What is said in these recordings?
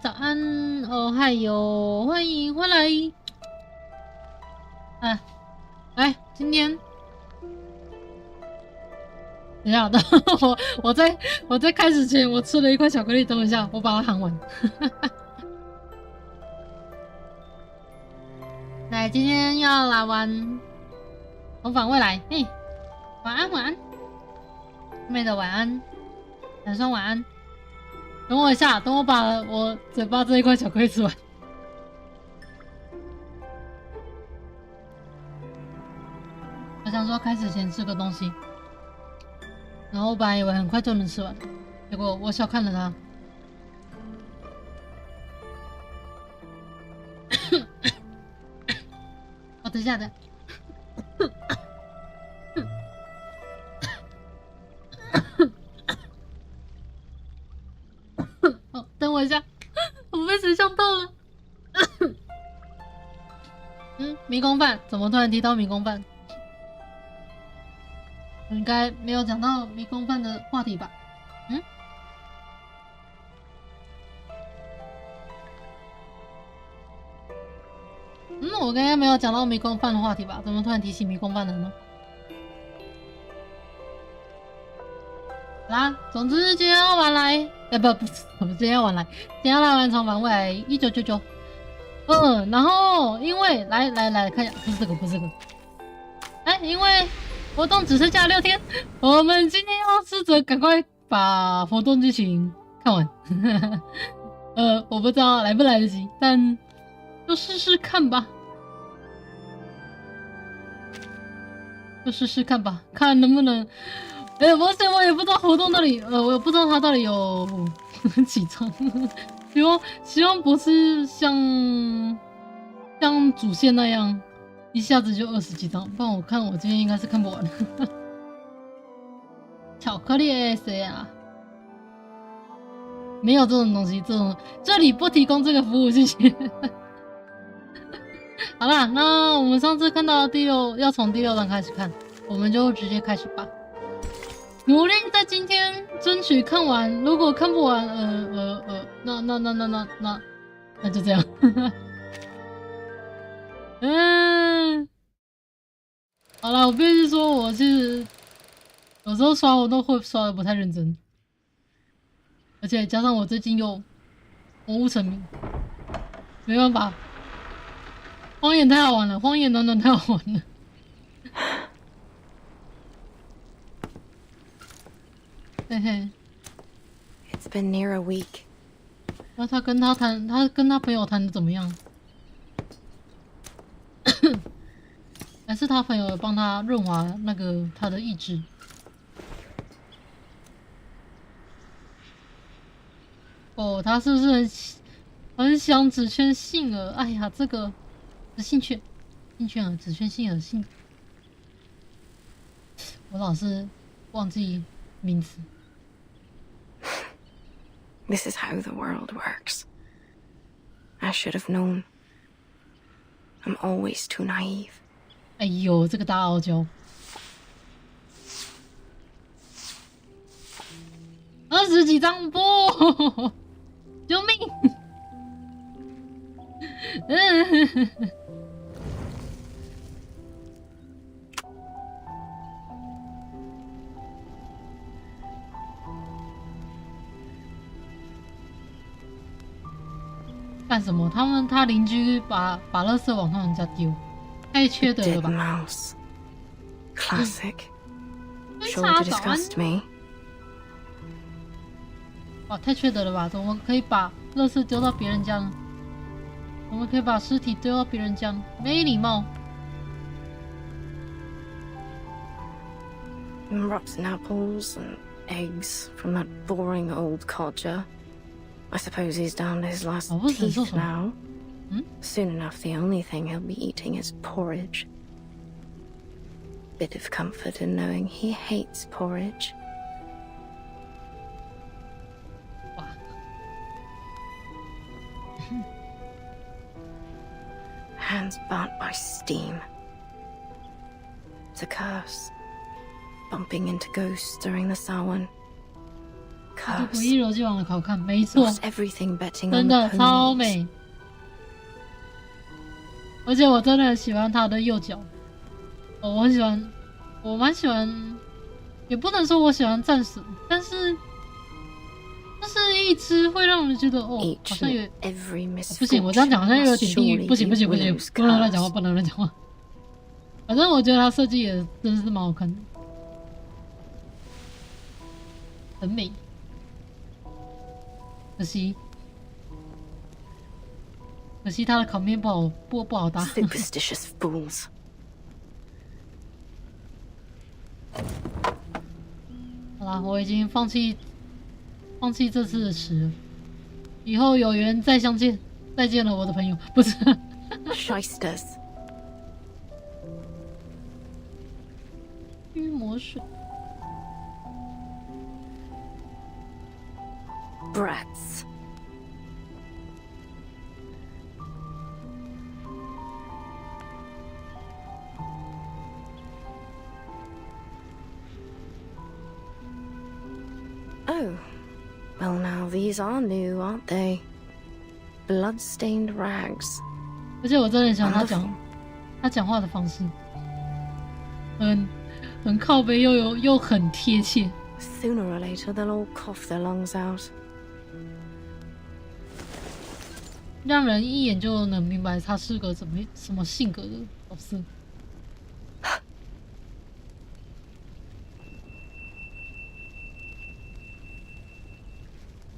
早安哦，嗨哟，欢迎回来。哎，来，今天，等一下，等我在开始前，我吃了一块巧克力，等我一下，我把它含完。来，今天要来玩《重返未来》。嘿，晚安，晚安，妹的晚安，男生晚安。等我一下，等我把我嘴巴这一块巧克力吃完。我想说开始前吃个东西，然后我本来以为很快就能吃完，结果我小看了它。哦，等一下的。哦，等我一下，我被谁想到了？迷宫饭怎么突然提到迷宫饭？应该没有讲到迷宫饭的话题吧？我刚刚没有讲到迷宫饭的话题吧？怎么突然提起迷宫饭了呢？啦，总之今天要玩来，不是，今天要玩来，今天要来玩重返未来1999。然后因为来看一下，不是这个，因为活动只剩下6天，我们今天要试着赶快把活动剧情看完。我不知道来不来得及，但就试试看吧。看能不能。不是，我也不知道活动到底，我也不知道它到底有几张。希望不是像主线那样一下子就20几张，不然我看我今天应该是看不完。巧克力 AS 啊，没有这种东西，这里不提供这个服务，谢谢。好啦，那我们上次看到要从第6章开始看，我们就直接开始吧。努力在今天争取看完，如果看不完，那就这样。好啦，我必须说，我其实有时候刷我都会刷的不太认真，而且加上我最近又魔物沉迷，没办法，荒野太好玩了，荒野暖暖太好玩了。嘿嘿 It's been near a week. 那他跟他朋友谈的怎么样？还是他朋友帮他润滑他的意志？哦，他是不是很想只圈杏儿？哎呀，这个杏圈儿只圈杏儿我老是忘记名字。This is how the world works. I should have known. I'm always too naive. 哎呦，这个大傲娇！20几张不，救命！干什么？他邻居把垃圾往人家丢，太缺德了吧 Dead mouse. Classic. Sure to disgust me. 哇，太缺德了吧！怎么可以把垃圾丢到别人家呢？怎么可以把尸体丢到别人家呢？没礼貌。Rotten apples and eggs from that boring old codger. I suppose he's down to his last teeth now. Soon enough, the only thing he'll be eating is porridge. Bit of comfort in knowing he hates porridge. Hands burnt by steam. It's a curse. Bumping into ghosts during the Samhain. curves. 一如既往的好看，没错， Lost everything betting 真 on 的 the 超 ponies. 美。而且我真的很喜欢他的右脚，我很喜欢，我蛮喜欢，也不能说我喜欢战神，但是这是一只会让人觉得哦，好像有不行，我这样讲好像又有点地狱，不行，不能乱讲话，不能乱讲话。反正我觉得他设计也真是蛮好看的，很美。可惜他的烤面不好搭。Superstitious fools. 好啦，我已经放弃这次的池了，以后有缘再相见。再见了，我的朋友，不是。Shysters. 驱魔水。Brats. Oh, well now these are new, aren't they? Blood-stained rags. 而且我真的很喜欢他讲话的方式，很靠北又很贴切。Sooner or later they'll all cough their lungs out. 让人一眼就能明白他是个什么性格的角色。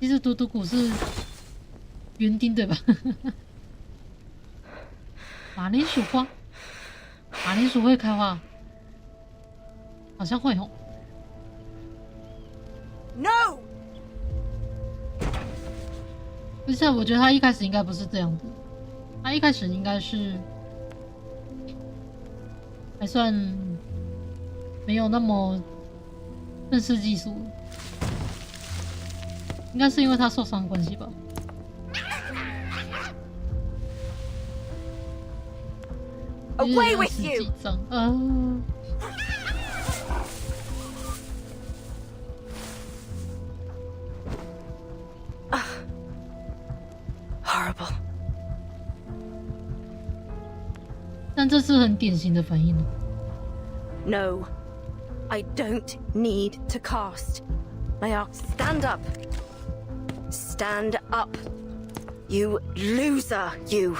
其实嘟嘟谷是园丁对吧？马铃薯花，马铃薯会开花，好像会哦。No. 不是，我觉得他一开始应该不是这样子，他一开始应该是还算没有那么正式技术，应该是因为他受伤的关系吧。Away with you! ，horrible. 但这是很典型的反应。No, I don't need to cast. Layard, stand up. Stand up. You loser, you.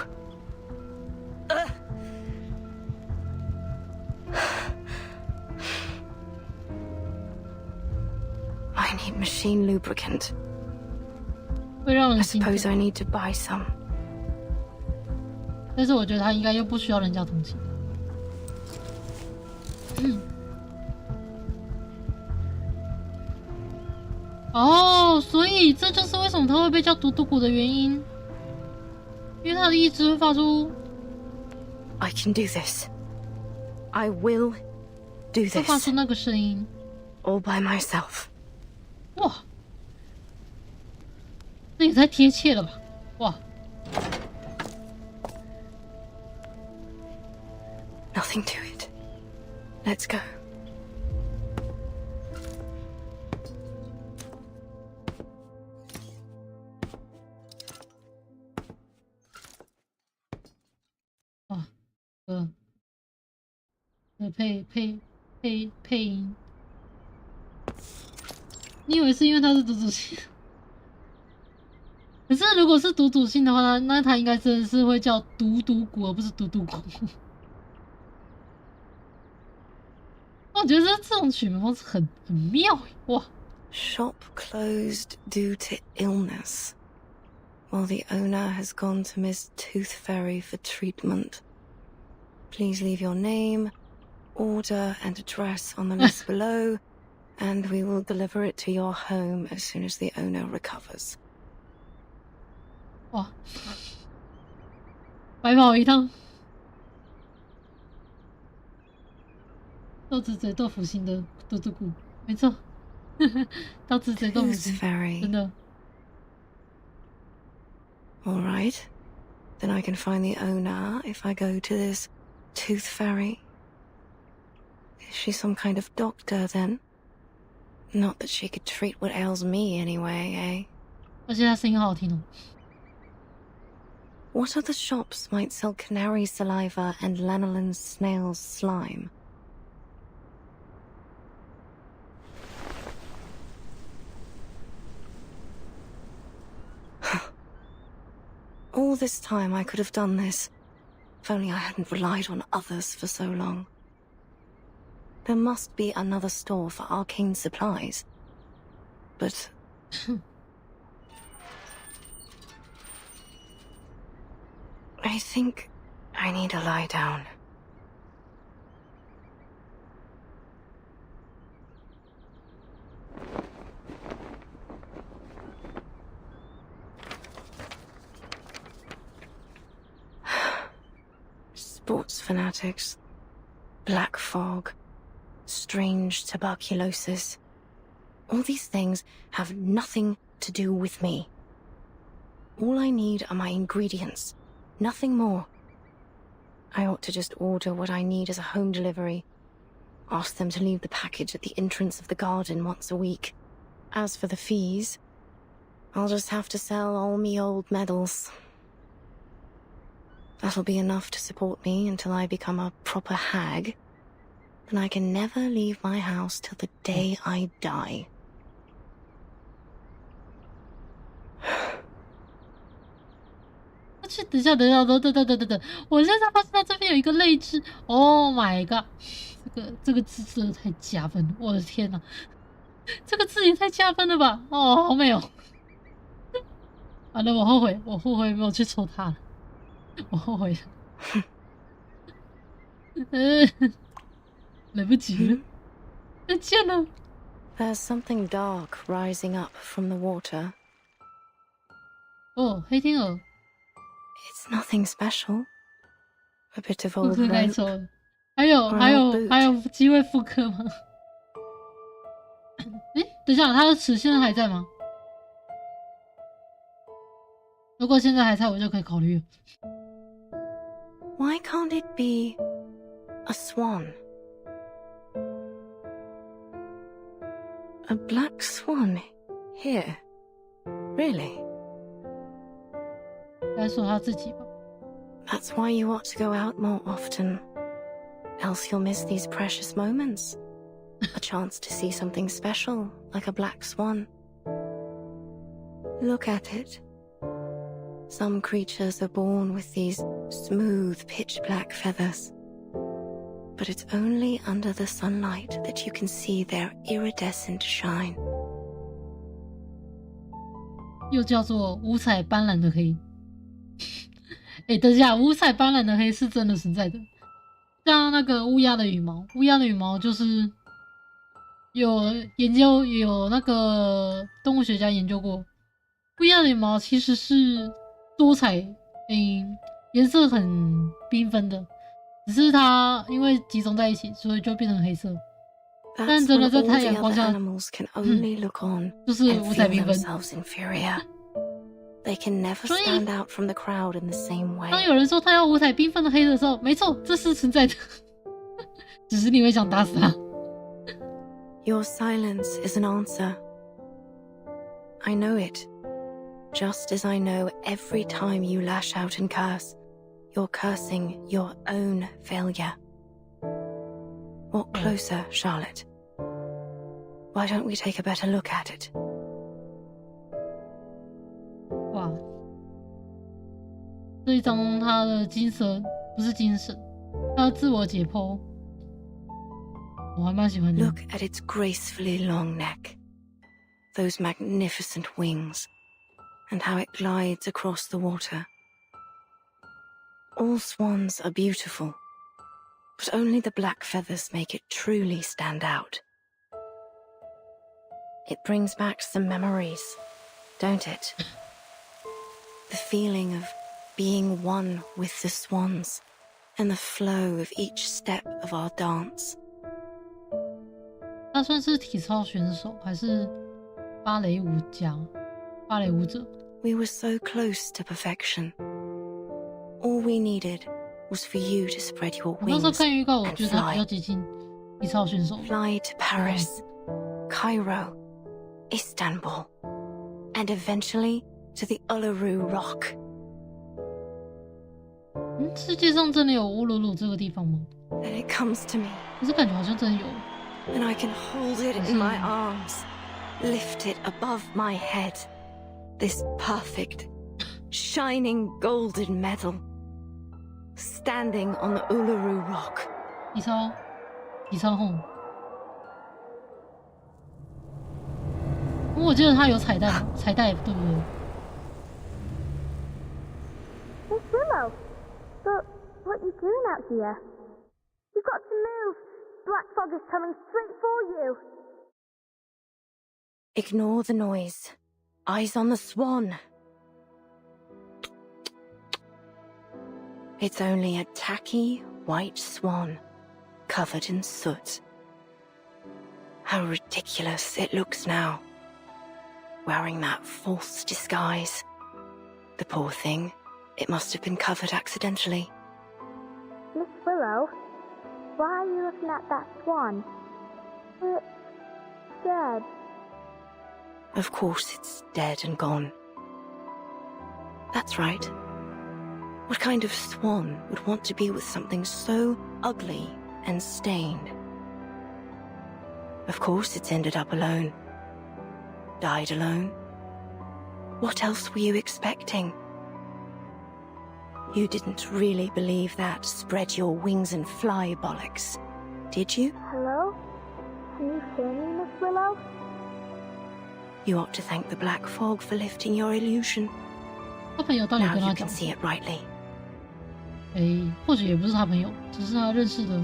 I need machine lubricant. 会让 I 人心疼。 suppose I need to buy some. 但是我觉得他应该又不需要人家同情。哦，所以这就是为什么他会被叫嘟嘟谷的原因，因为他的意志会发出 I can do this. I will do 会发 this 出那个声音。 all by myself. 哇，这也太贴切了吧！哇， Nothing to it. Let's go. 哇，配音，你以为是因为他是独主性？可是如果是独主性的话，那他应该真的是会叫独独谷，而不是独独谷。我觉得这种取名方式很妙耶，哇！ Shop closed due to illness, while the owner has gone to Miss Tooth Fairy for treatment. Please leave your name, order, and address on the list below, and we will deliver it to your home as soon as the owner recovers. 哇，白跑一趟，豆子嘴豆腐心的嘟嘟谷，没错，豆子嘴豆腐 Tooth 心， Fairy. 真的。 All right. Then I can find the owner if I go to this Tooth Fairy. Is she some kind of doctor then? Not that she could treat what ails me anyway, eh? 而且她声音好好听哦。What other shops might sell canary saliva and lanolin snail's slime? All this time I could have done this, if only I hadn't relied on others for so long. There must be another store for arcane supplies. But... I think I need to lie down. Sports fanatics, black fog, strange tuberculosis. All these things have nothing to do with me. All I need are my ingredients, nothing more. I ought to just order what I need as a home delivery. Ask them to leave the package at the entrance of the garden once a week. As for the fees, I'll just have to sell all me old medals. That'll be enough to support me until I become a proper hag. Then I can never leave my house till the day I die. 等一下，我现在发现它这边有一个泪痣 ，Oh my god， 这个字真的太加分了，我的天哪，这个字也太加分了吧！哦，好美哦！完了，我后悔没有去抽它了，我后悔了。来不及了，再见了。There's something dark rising up from the water. 哦，黑天鹅。It's nothing special. A bit of 复 old 刻该 rope. 抽了，还有机会复刻吗？诶，等一下，他的词现在还在吗？如果现在还在，我就可以考虑了。Why can't it be a swan? A black swan here? Really? 该说他自己吧。That's why you ought to go out more often. Else you'll miss these precious moments. A chance to see something special, like a black swan. Look at it. Some creatures are born with these smooth, pitch-black feathers. But it's only under the sunlight that you can see their iridescent shine. 又叫做五彩斑斓的黑。等一下，五彩斑斓的黑是真的存在的。像那个乌鸦的羽毛，乌鸦的羽毛就是有研究，有那个动物学家研究过，乌鸦的羽毛其实是多彩，颜色很缤纷的，只是它因为集中在一起，所以就变成黑色。但真的在太阳光下，就是五彩缤纷。They can never stand out from the crowd in the same way. 当有人说他要五彩缤纷的黑的时候，没错，这是存在的。只是你会想打死他。Your silence is an answer. I know it. Just as I know every time you lash out and curse, you're cursing your own failure. Walk closer, Charlotte. Why don't we take a better look at it? 哇，这一张他的精神不是精神，他的自我解剖，我还蛮喜欢的。Look at its gracefully long neck, those magnificent wings, and how it glides across the water. All swans are beautiful, but only the black feathers make it truly stand out. It brings back some memories, don't it? The feeling of being one with the swans, and the flow of each step of our dance. 他算是体操选手还是芭蕾舞者？ We were so close to perfection. All we needed was for you to spread your 我那时候 wings 看预告，我 and 觉得他比较 fly. 接近体操选手。 Fly to Paris. Cairo, Istanbul, and eventually to the Uluru Rock. 世界上真的有乌鲁鲁这个地方吗？ Then it comes to me. 可是感觉好像真有。And I can hold it in my arms, lift it above my head. This perfect, shining golden medal, standing on the Uluru Rock. 底超红。我记得它有彩带，对不对？ Miss Willow, but what are you doing out here? You've got to move. Black fog is coming straight for you. Ignore the noise. Eyes on the swan. It's only a tacky white swan, covered in soot. How ridiculous it looks now, wearing that false disguise. The poor thing, it must have been covered accidentally. Miss Willow, why are you looking at that swan? It's dead. Of course it's dead and gone. That's right. What kind of swan would want to be with something so ugly and stained? Of course it's ended up alone. Died alone. What else were you expecting? You didn't really believe that spread your wings and fly bollocks, did you? Hello? Can you hear me, Miss Willow? You ought to thank the black fog for lifting your illusion. 他朋友到底 Now 跟 you 他 can 讲？ see it rightly. 或许也不是他朋友，只是他认识的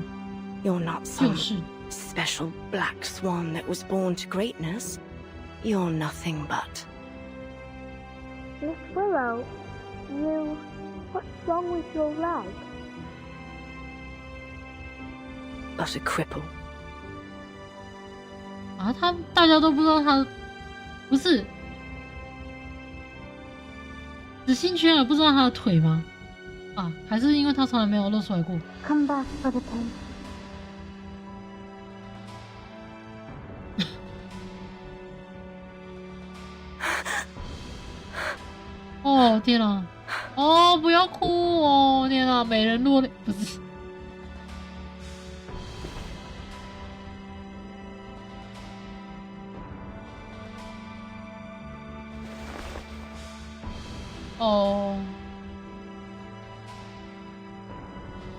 You're not 旧 some 事。 special black swan that was born to greatness. You're nothing but. Miss Willow, what's wrong with your leg? But a cripple. 啊，大家都不知道他不是只兴趣了，不知道他的腿吗？啊，还是因为他从来没有露出来过。 Come back for the pain. 哦天哪！哦，不要哭哦！天哪，美人落泪不是。哦。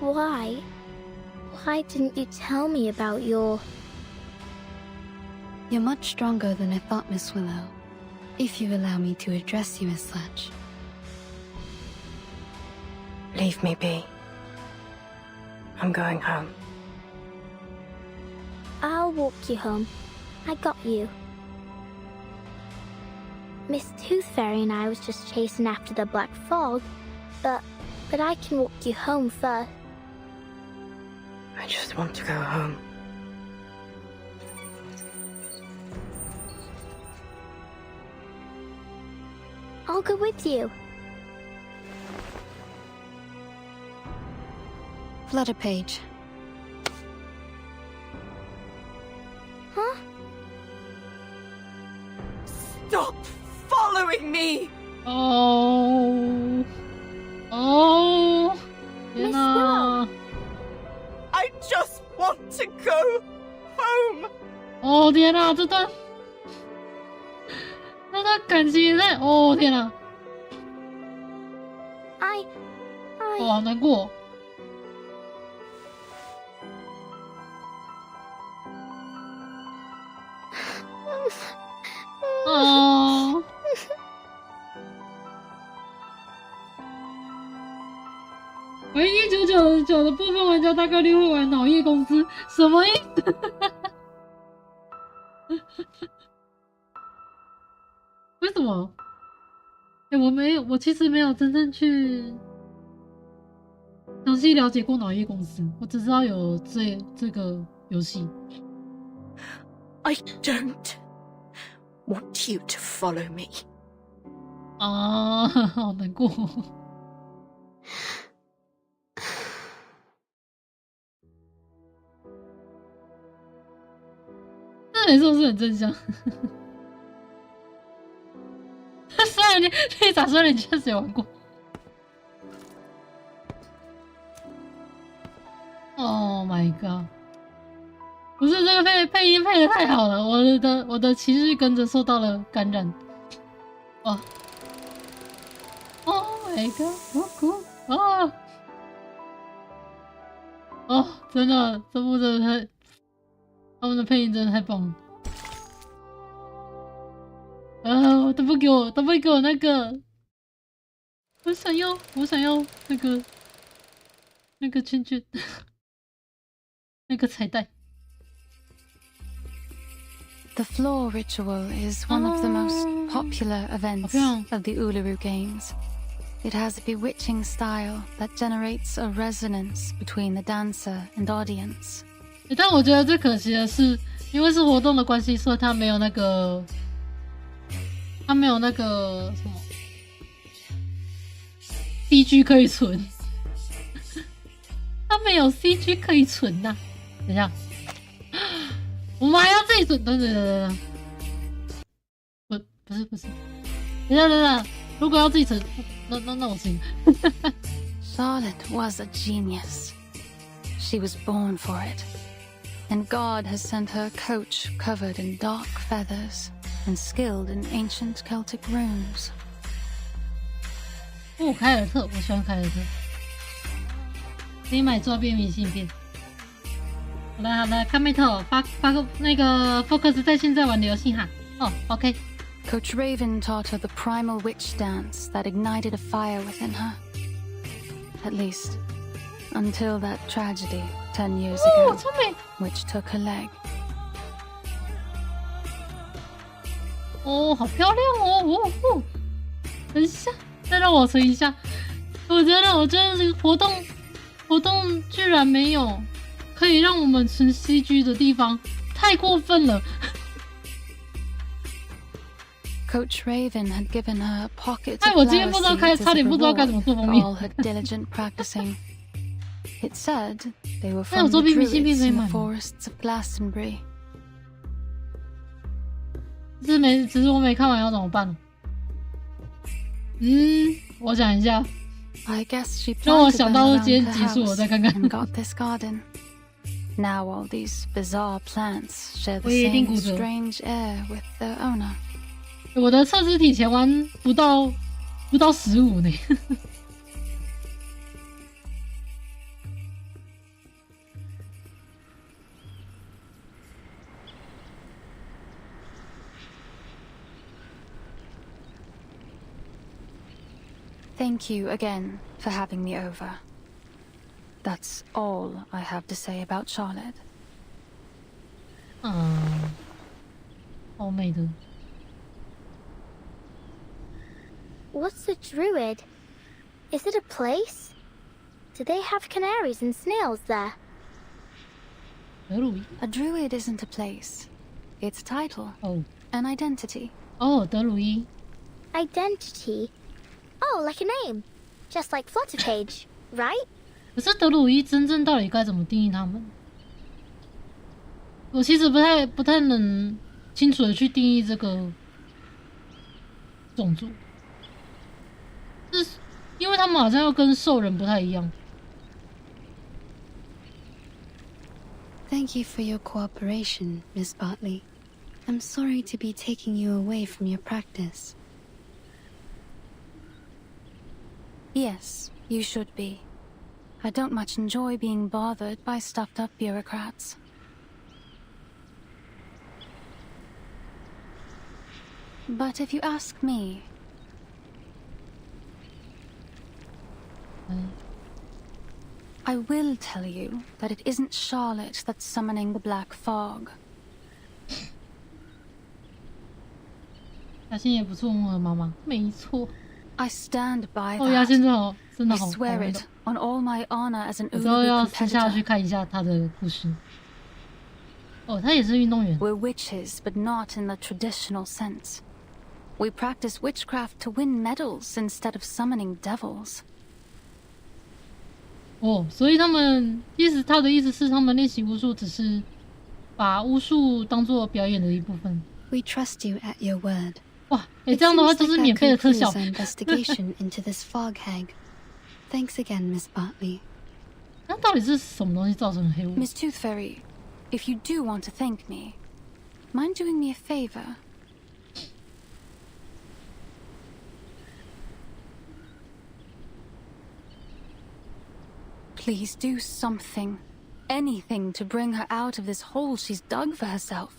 Why? Why didn't you tell me about your... You're much stronger than I thought, Miss Willow. If you allow me to address you as such. Leave me be. I'm going home. I'll walk you home. I got you. Miss Tooth Fairy and I was just chasing after the black fog, but I can walk you home first. I just want to go home. I'll go with you. Flutter page. Huh? Stop following me! Oh. Oh. 天 Miss 哪 Willow.！ I just want to go home! 哦天哪，这段感情也太……哦天哪！ I... 哦，好难过。哦。唯一1999的部分玩家大概率会玩脑叶公司，什么意思？为什么？我其实没有真正去详细了解过脑叶公司，我只知道有这个游戏。I don't want you to follow me. 啊，好难过。点是不是很正向？虽然你咋说你确实有玩过。Oh my god！ 不是这个配音配的太好了，我的情绪跟着受到了感染。哇 ！Oh my god！ 好酷啊！哦，真的，这部真的太，他们的配音真的太棒了。都不给我那个，我想要那个圈圈，那个彩带。The floor ritual is one of the most popular events of the Uluru Games. It has a bewitching style that generates a resonance between the dancer and audience. 但我觉得最可惜的是，因为是活动的关系，所以它没有那个什么 CG 可以存，它没有 CG 可以存呐。等一下。我们还要自己准，等，不是，等下，如果要自己存，那我行。Charlotte was a genius. She was born for it, and God has sent her a coach covered in dark feathers and skilled in ancient Celtic runes. 凯尔特，我喜欢凯尔特，可以买抓变明信片。好的，看妹头发个那个 focus 在现在玩的游戏哈。哦 ，OK。Coach Raven taught her the primal witch dance that ignited a fire within her. At least, until that tragedy 10 years ago, which took her leg. 哦，好漂亮哦！等一下，再让我存一下。我觉得这个活动居然没有。可以让我们存 CG 的地方太过分了。Coach Raven had given her pockets 我今天差点不知道该怎么做封面。all her diligent practicing. It said they were from the druids in the forests of Glastonbury. 只是我没看完要怎么办？我想一下。I guess she 让我想到今天结束，我再看看。And got this garden. Now all these bizarre plants share the same strange air with their owner. 我的测试体前弯不到15呢。Thank you again for having me over. That's all I have to say about Charlotte. 好美的。What's a druid? Is it a place? Do they have canaries and snails there? A druid isn't a place. It's a title. Oh. An identity. Oh, 德鲁伊。Identity? Oh, like a name. Just like Flutterpage, right? 可是德鲁伊真正到底该怎么定义他们？我其实不太能清楚的去定义这个种族，是因为他们好像又跟兽人不太一样。Thank you for your cooperation, Miss Bartley. I'm sorry to be taking you away from your practice. Yes, you should be. I don't much enjoy being bothered by stuffed-up bureaucrats. But if you ask me... I will tell you that it isn't Charlotte that's summoning the black fog. 雅欣也不错，妈妈，没错。I stand by that. 哦，雅欣真的好 I swear it on all my honor as an 有时候要 Uluru 私下去 competitor. 看一下他的故事。哦，他也是运动员。 We're witches, but not in the traditional sense. We practice witchcraft to win medals instead of summoning devils. 哦，所以他的意思是，他们练习巫术只是把巫术当做表演的一部分。We trust you at your word. 哇，这样的话就是免费的特效。investigation into this fog hag. Thanks again, Miss Bartley. 那到底是什么东西造成黑雾 Miss Tooth Fairy, if you do want to thank me, mind doing me a favor? Please do something, anything to bring her out of this hole she's dug for herself.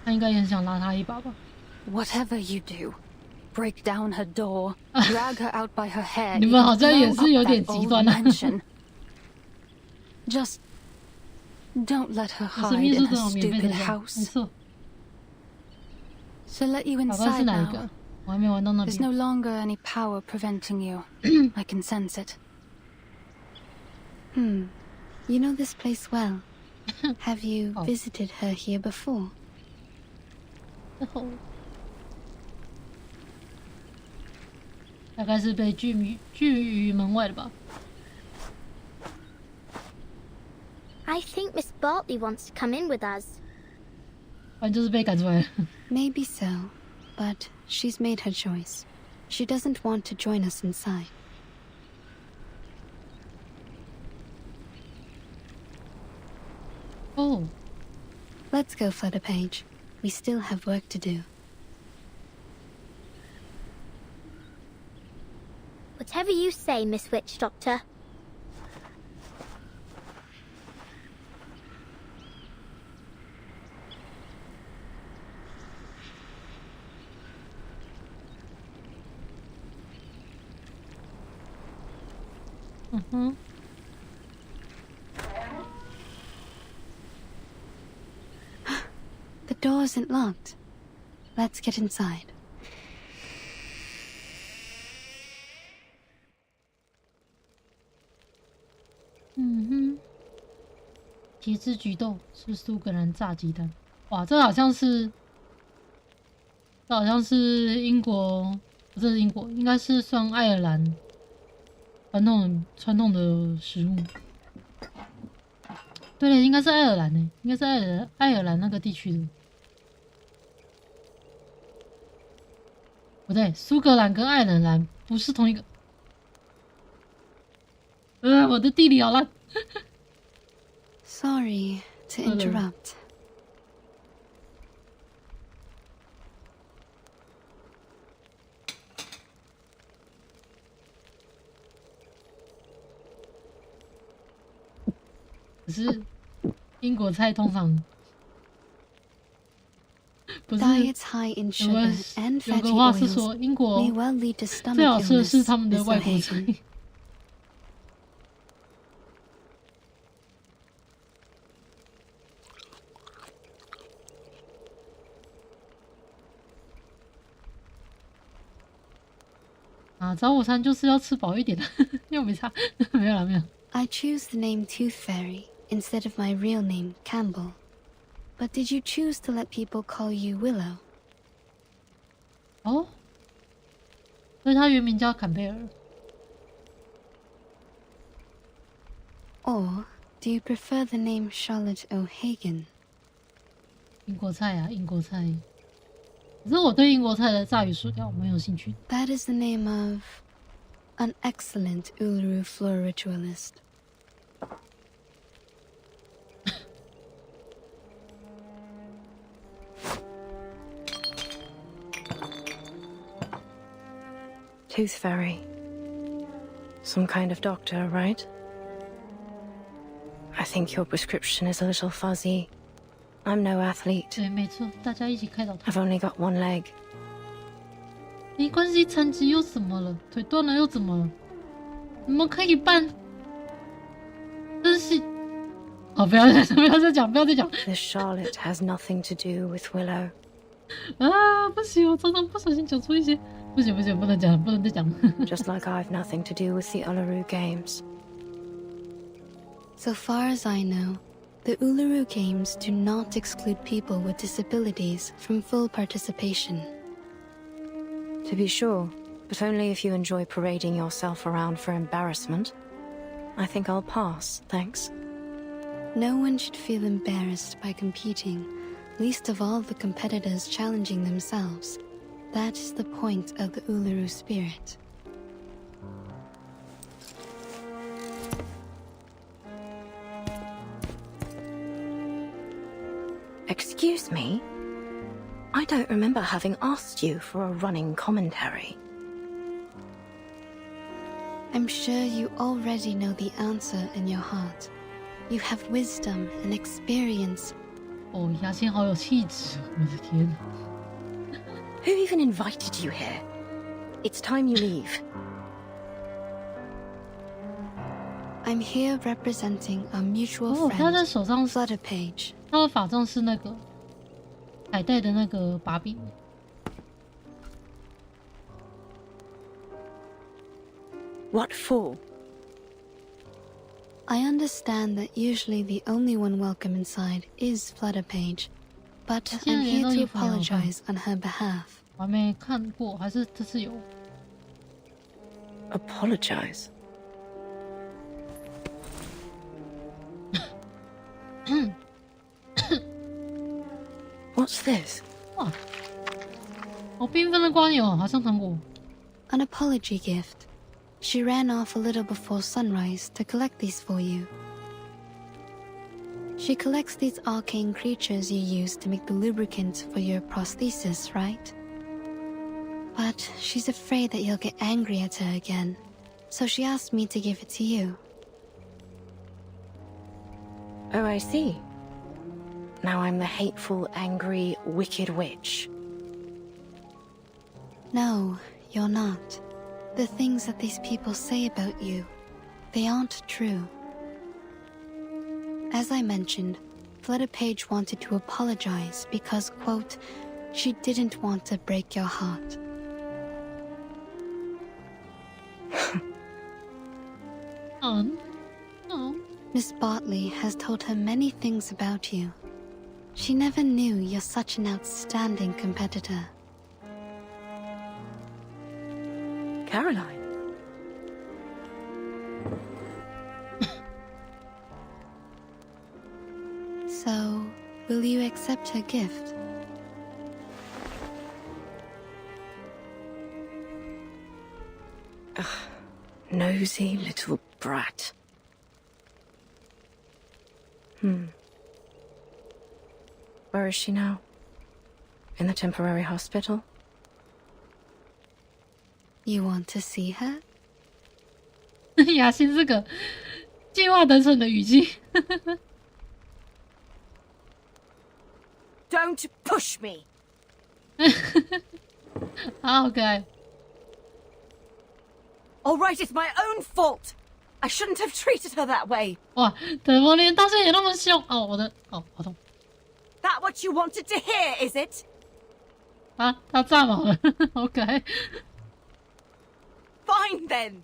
他应该也很想拉他一把吧。Whatever you do, break down her door, drag her out by her hair. 你们好像也是有点极端啊。Just don't let her hide in her stupid house. She'll let you inside now. 我还没玩到那边。There's no longer any power preventing you. I can sense it. You know this place well. Have you visited her here before? 大概是被拒于门外的吧。I think Miss Bartley wants to come in with us. 反正就是被赶出来了。Maybe so, but she's made her choice. She doesn't want to join us inside. Oh. Let's go, Flutter Page. We still have work to do. Whatever you say, Miss Witch Doctor. The door isn't locked. Let's get inside. 旗帜举斗是苏格兰炸鸡蛋。哇，这好像是英国，不是英国，应该是算爱尔兰传统的食物。对了，应该是爱尔兰呢，应该是爱尔兰那个地区的。不对，苏格兰跟爱尔兰不是同一个。我的地理好烂。Sorry to interrupt. 可是英国菜通常不是有个话是说英国最好吃的是他们的外国菜。啊，早午餐就是要吃饱一点的，又没差，没有了，没有。I choose the name Tooth Fairy instead of my real name, Campbell. But did you choose to let people call you Willow? 哦，所以他原名叫坎贝尔。Or do you prefer the name Charlotte O'Hagan? 英国菜啊，英国菜。可是我对英国菜的炸鱼薯条蛮有兴趣的。That is the name of an excellent Uluru floor ritualist. Tooth Fairy. Some kind of doctor, right? I think your prescription is a little fuzzy. I'm no athlete. 对，没错，大家一起开导他。 I've only got one leg. 没关系，残疾又怎么了？腿断了又怎么了？你们可以办。真是，好，不要再讲，不要再讲。This Charlotte has nothing to do with Willow. 啊，不行，我常常不小心讲出一些，不行，不能讲，不能再讲。Just like I've nothing to do with the Uluru Games. So far as I know, the Uluru Games do not exclude people with disabilities from full participation. To be sure, but only if you enjoy parading yourself around for embarrassment. I think I'll pass, thanks. No one should feel embarrassed by competing, least of all the competitors challenging themselves. That is the point of the Uluru spirit. Excuse me? I don't remember having asked you for a running commentary. I'm sure you already know the answer in your heart. You have wisdom and experience. 哦，牙签好有气质，我的天哪！ Who even invited you here? It's time you leave. I'm here representing our mutual 哦，他的 friend, 手上是 Flutter Page. 他的法杖是那个海带的那个把柄。 What for? I understand that usually the only one welcome inside is Flutter Page, but I'm here to apologize on her behalf. 我还没看过，还是这次有 Apologize. What's this? 哇，好缤纷的瓜牛，好像糖果。 An apology gift. She ran off a little before sunrise to collect these for you. She collects these arcane creatures you use to make the lubricant for your prosthesis, right? But she's afraid that you'll get angry at her again, so she asked me to give it to you. Oh, I see. Now I'm the hateful, angry, wicked witch. No, you're not. The things that these people say about you, they aren't true. As I mentioned, Flutter Page wanted to apologize because, quote, she didn't want to break your heart. Oh. Miss Bartley has told her many things about you. She never knew you're such an outstanding competitor. Caroline. So, will you accept her gift? Nosy little brat. Where is she now? In the temporary hospital? You want to see her? 雅欣这个计划得逞的语气。 Don't push me. 好可爱。 All right, it's my own fault. I shouldn't have treated her that way. 哇，怎么连到现在也那么凶？哦，我的，哦，好痛。 That what you wanted to hear, is it? 啊，他炸毛了，好可爱。 Fine then.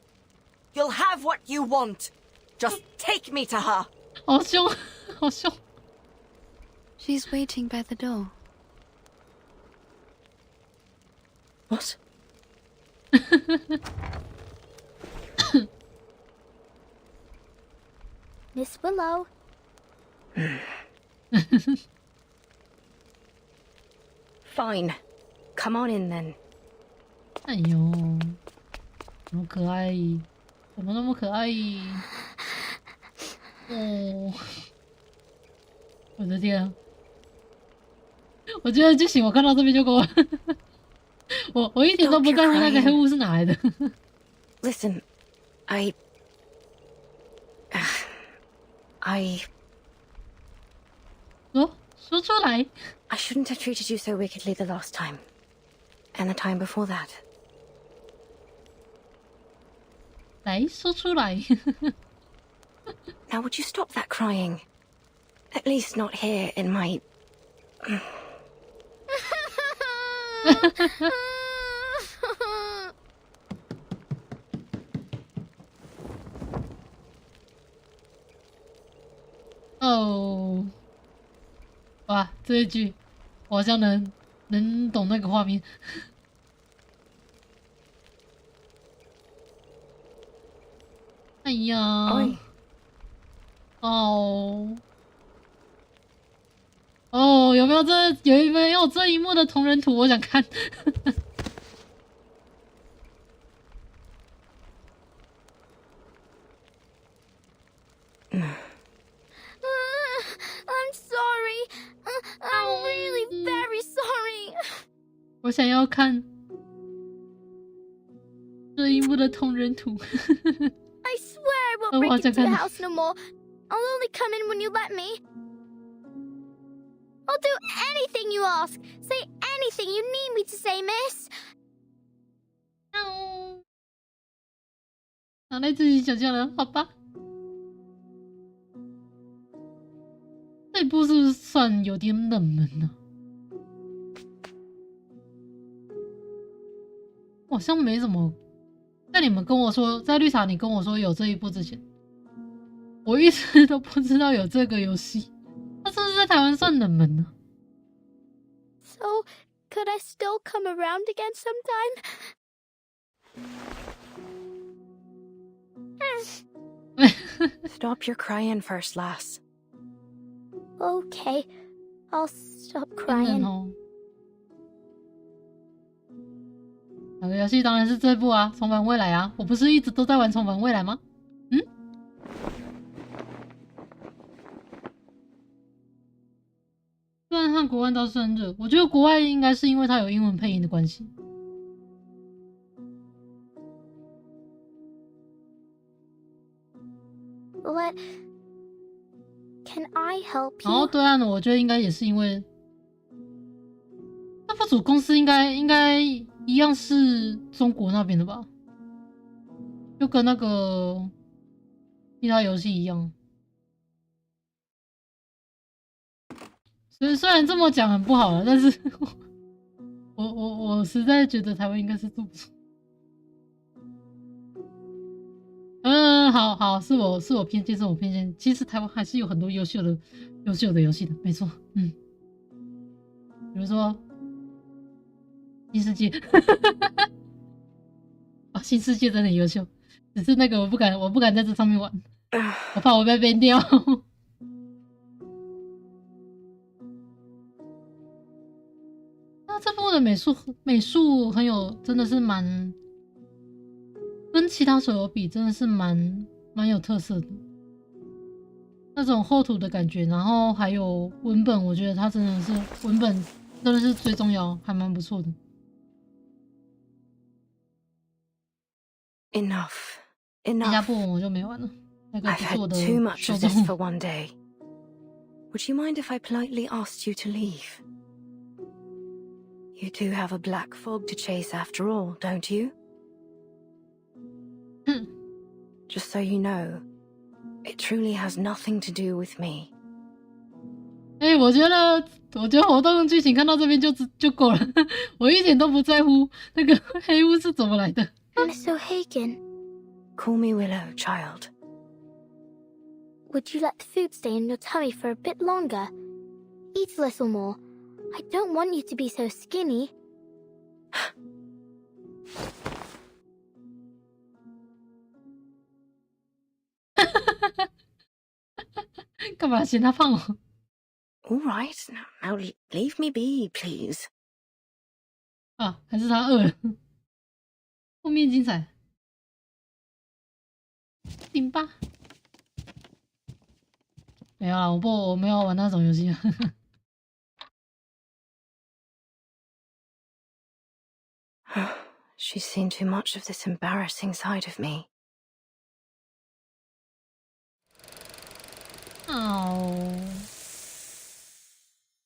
You'll have what you want. Just take me to her. 好凶，好凶。 She's waiting by the door. What? Miss Willow. Fine. Come on in then. 哎呦，怎么可爱？怎么那么可爱？哦，我的天啊！我觉得剧情我看到这边就够了。我一点都不在乎那个黑雾是哪来的。 Listen, I... 说出来。 I shouldn't have treated you so wickedly the last time. And the time before that. 来说出来。 Now would you stop that crying? At least not here in my... Oh. 哇，这一句我好像能懂那个画面。哎呀，Oi. 哦，哦，有没有这一幕的同人图？我想看。I'm sorry. I'm really very sorry. 我想要看这一幕的同人图。I swear I won't break into your house no more. I'll only come in when you let me. I'll do anything you ask. Say anything you need me to say, miss. 拿来自己想象了，好吧。这部是不是算有点冷门呢？好像没什么。在你们跟我说，在绿茶你跟我说有这一部之前，我一直都不知道有这个游戏。它是不是在台湾算冷门呢？ So, could I still come around again sometime? Stop your crying first, lass. Okay, I'll stop crying. 哪个游戏当然是这部啊，重返未来啊！我不是一直都在玩重返未来吗？虽然和国外倒是很热，我觉得国外应该是因为它有英文配音的关系。Can I help you? 然后对岸的，我觉得应该也是因为那部主公司应该一样是中国那边的吧，就跟那个其他游戏一样。虽然这么讲很不好了，但是我实在觉得台湾应该是做不出。好，是我偏见，是我偏见。其实台湾还是有很多优秀的游戏的，没错，比如说新世界，新世界真的很优秀，只是那个我不敢在这上面玩，我怕我被 ban 掉。那这部的美术很有，真的是蛮跟其他手游比，真的是蛮有特色的，那种厚土的感觉，然后还有文本，我觉得它真的是文本真的是最重要，还蛮不错的。Enough. 人家不玩我就没玩了。那个 I've 不是我 had 的 too much 受 of 众。 this for one day. Would you mind if I politely asked you to leave? You do have a black fog to chase after all, don't you? Just so you know, it truly has nothing to do with me. 我觉得活动剧情看到这边就够了，我一点都不在乎那个黑屋是怎么来的。Miss O'Hagan. Call me Willow, child. Would you let the food stay in your tummy for a bit longer? Eat a little more. I don't want you to be so skinny. 干嘛嫌他胖哦？ All right, now leave me be, please. 啊，还是他饿了？后面精彩，顶吧！没有啦，我没有玩那种游戏。She's seen too much of this embarrassing side of me.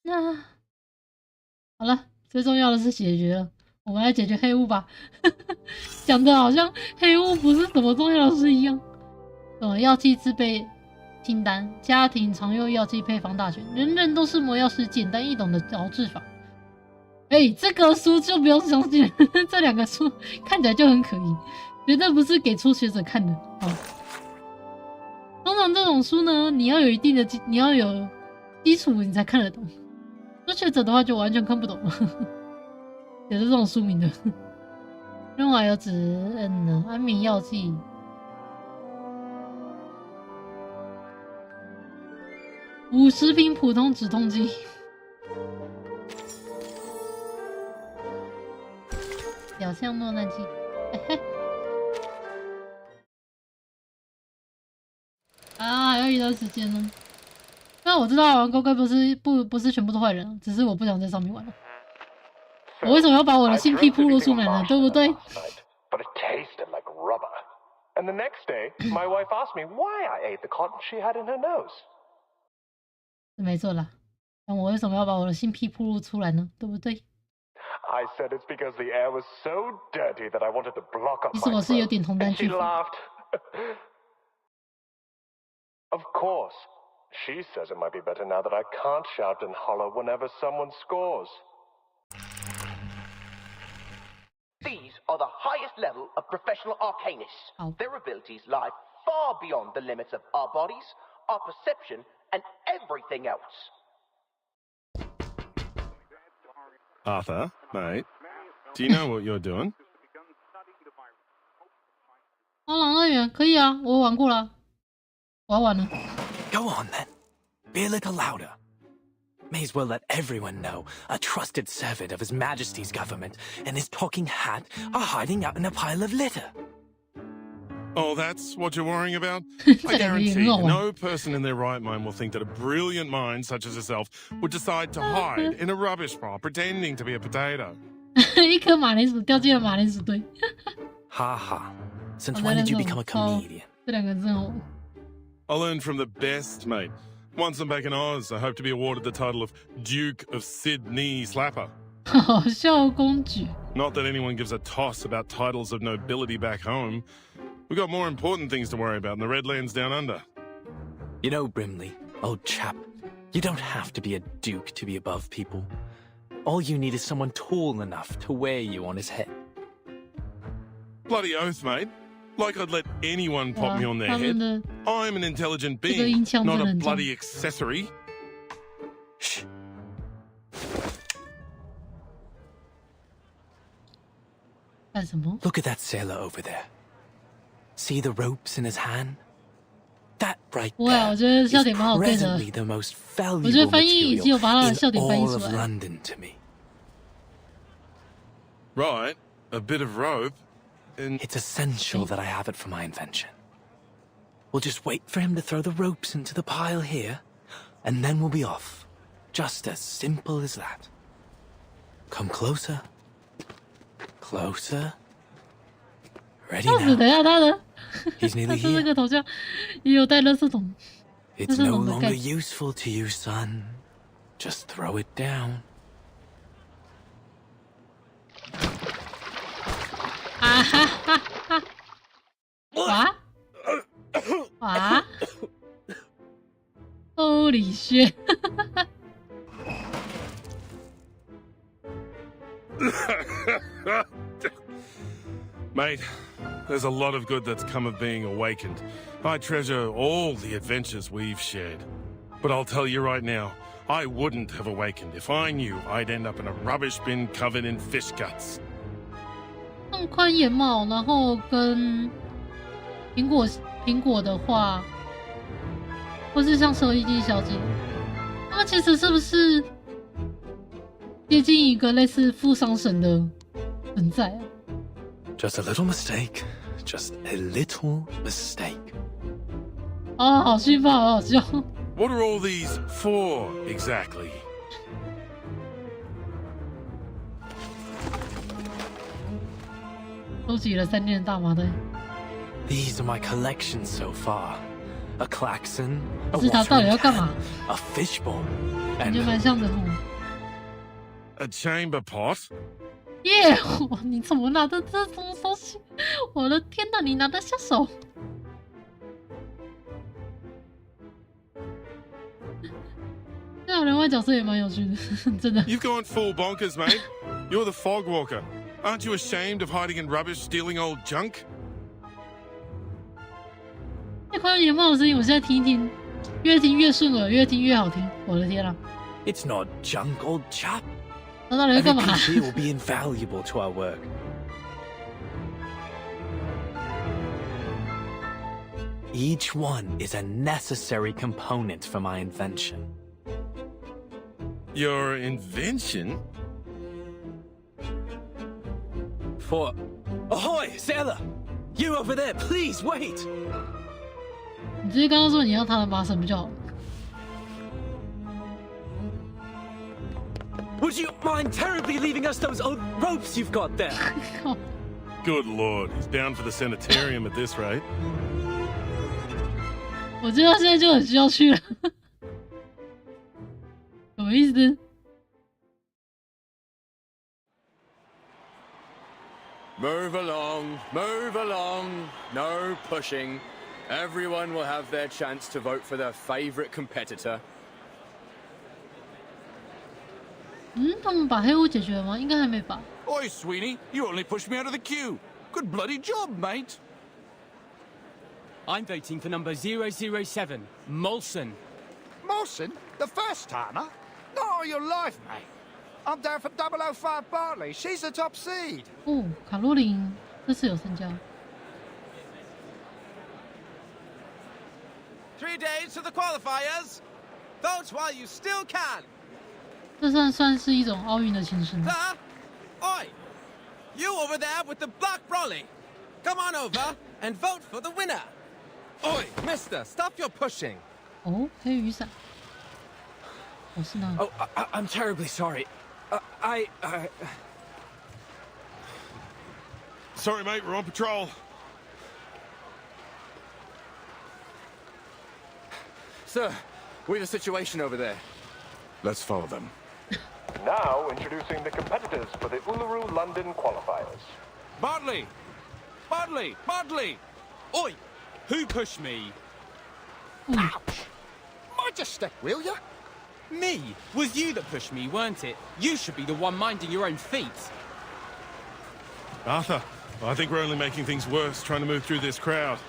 那好了，最重要的是解决了，我们来解决黑屋吧。讲的好像黑屋不是什么重要的事一样。药剂自备清单，家庭常用药剂配方大全，人人都是魔药师，简单易懂的调制法。这个书就不用相信了，这两个书看起来就很可疑，绝对不是给初学者看的。通常这种书呢，你要有基础你才看得懂，初学者的话就完全看不懂了。写的这种书名的，润滑油脂、安眠药剂。50瓶普通止痛剂，小象落难记。嘿嘿。啊，还要一段时间呢。那我知道玩勾勾不是全部都坏人，只是我不想在上面玩了。我为什么要把我的性癖暴露出来呢？对不对？ But it tasted like rubber. And the next day, my wife asked me why I ate the cotton she had in her nose. 没错啦，那我为什么要把我的性癖暴露出来呢？对不对？ I said it's because the air was so dirty that I wanted to block up 其实我是有点同担 my throat. 拒 She laughed. Of course, she says it might be better now that I can't shout and holler whenever someone scores. These are the highest level of professional arcanists. Oh. Their abilities lie far beyond the limits of our bodies, our perception, and everything else. Arthur, mate, do you know what you're doing? 荒狼乐园可以啊，我玩过了，我要玩了。 Go on then. Be a little louder. May as well let everyone know a trusted servant of His Majesty's government and his talking hat are hiding out in a pile of litter. Oh, that's what you're worrying about? 这 I 两个也 guarantee 很好玩。 no person in their right mind will think that a brilliant mind such as yourself would decide to hide in a rubbish pile pretending to be a potato. 一颗马铃薯掉进了马铃薯堆。 Ha ha. Since when did you become a comedian? 这两个真好玩。 I learned from the best, mate. Once I'm back in Oz, I hope to be awarded the title of Duke of Sydney Slapper. 好笑公举。 Not that anyone gives a toss about titles of nobility back home. We've got more important things to worry about in the Redlands down under. You know, Brimley, old chap, you don't have to be a duke to be above people. All you need is someone tall enough to wear you on his head. Bloody oath, mate. Like I'd let anyone pop me on their 他们 head. 的 I'm an intelligent 这个音 being, 腔真 not 的 a 很重。 bloody accessory. Shh. 干什么？ Look at that sailor over there. See the ropes in his hand? That right 不会啊， there 我觉得 is 笑点蛮好 get 的。 presently the most 我觉得 valuable 翻译已经有把他的 material 笑点翻译 in 出 all of 来。 London to me. Right, a bit of rope. And It's essential that I have it for my invention. We'll just wait for him to throw the ropes into the pile here, and then we'll be off. Just as simple as that. Come closer. Closer. Ready 这样子，等 now. 一下他的， He's 他 nearly 是这 here. 个头像也有带垃圾桶。 It's 这是 no 龙的 longer 盖。 useful to you, son. Just throw it down. 啊哈哈哈！哇哇！Holy shit！ Mate, there's a lot of good that's come of being awakened. I treasure all the adventures we've shared. But I'll tell you right now, I wouldn't have awakened if I knew I'd end up in a rubbish bin covered in fish guts. 放宽眼帽，然后跟苹果的话，或是像蛇一姬小姐，他们其实是不是接近一个类似富商神的存在啊？ Just a little mistake. Just a little mistake. 啊，好兴奋，好好笑！ What are all these for, exactly? 收集了3天的大麻袋， These are my collections so far. A klaxon, a 是他到底要 watering 干 can, 嘛？ a fishbowl, 感觉 and 蛮像的哦。 A chamber pot? 耶！哇，你怎么拿的这种东西？我的天哪，你拿得下手？这样人外角色也蛮有趣的，真的。 You've gone full bonkers, mate. You're the fog walker. Aren't you ashamed of hiding in rubbish, stealing old junk? 那宽眼帽的声音，我现在听一听，越听越顺耳，越听越好听。我的天啊！ it's not junk, old chap. 他到底在 Every 干嘛？ piece here will be invaluable to our work. Each one is a necessary component for my invention. Your invention? for... Ahoy, sailor! You over there, please wait! 你直接刚刚说你要他的麻绳不就好？ Would you mind terribly leaving us those old ropes you've got there? Good lord, he's bound for the sanitarium at this rate. 我觉得他现在就很需要去了，什么意思？ Move along, no pushing. Everyone will have their chance to vote for their favorite competitor. 他们把黑屋解决了吗？应该还没吧。 Oi, Sweeney, you only pushed me out of the queue. Good bloody job, mate. I'm voting for number 007, Molson. Molson? The first timer? Not on your life, mate. I'm down for 005 Bartley. She's the top seed. 哦，卡洛琳这次有参加。 3 days to the qualifiers. Vote while you still can. 这算是一种奥运的形式吗？ Sir? Oi! You over there with the black brolly. Come on over and vote for the winner. Oi, mister, stop your pushing. 哦，黑雨伞。哦，是那。 Oh, I'm terribly sorry. Sorry, mate, we're on patrol. Sir, we have a situation over there. Let's follow them. Now introducing the competitors for the Uluru London qualifiers. Bartley! Bartley! Bartley! Oi! Who pushed me? Ouch! Mind your step, will you? Me? Was you that pushed me, weren't it? You should be the one minding your own feet. Arthur, I think we're only making things worse trying to move through this crowd.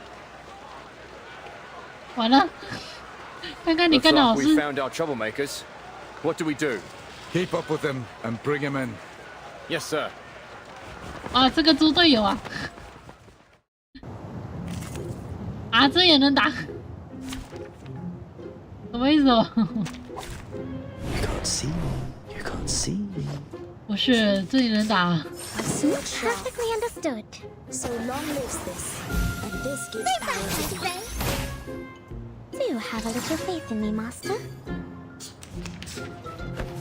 完了，看看你 Looks 干的好 like we 事。 found our troublemakers. What do we do? Keep up with them and bring him in. Yes, sir. 啊，这个猪队友啊！啊，这也能打？什么意思哦？ You can't see me. You can't see me. 不是，这也能打？ Perfectly understood. So long lives this, and this gives power to the... Do have a little faith in me, Master.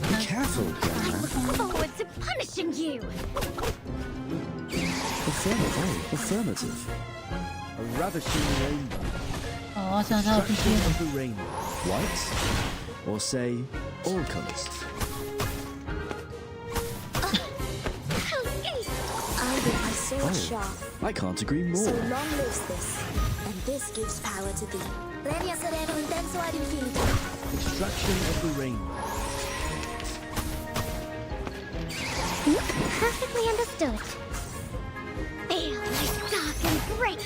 Be careful, I young look man. forward to punishing you. Affirmative. A ravishing rainbow. 哦，想他有必须 Of the rainbow. White? Or say, all colors. I will my sword sharp. I can't agree So more. long lives this, and this gives power to thee. Premio sereno intenso ad infinito. Extraction of the rainbow. Perfectly understood. Feel my dark and great.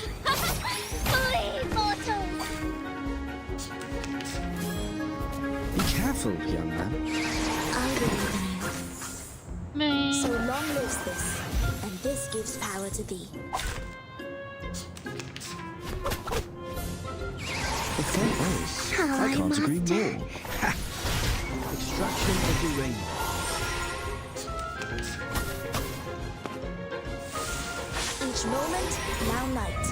Flee, mortals! Be careful, young man. I believe in you. 没 So long lives this, and this gives power to thee. I can't agree Master. more. Extraction of the rainbow. Each moment, now night.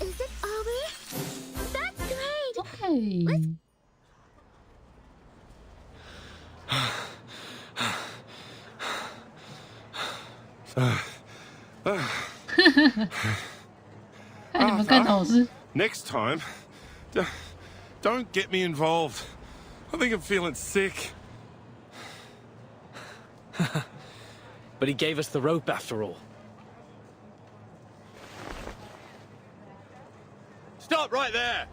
Is it over? That's great! ，OK。看你们干的好事。 Next time, don't get me involved. I think I'm feeling sick. But he gave us the rope after all. Stop right there!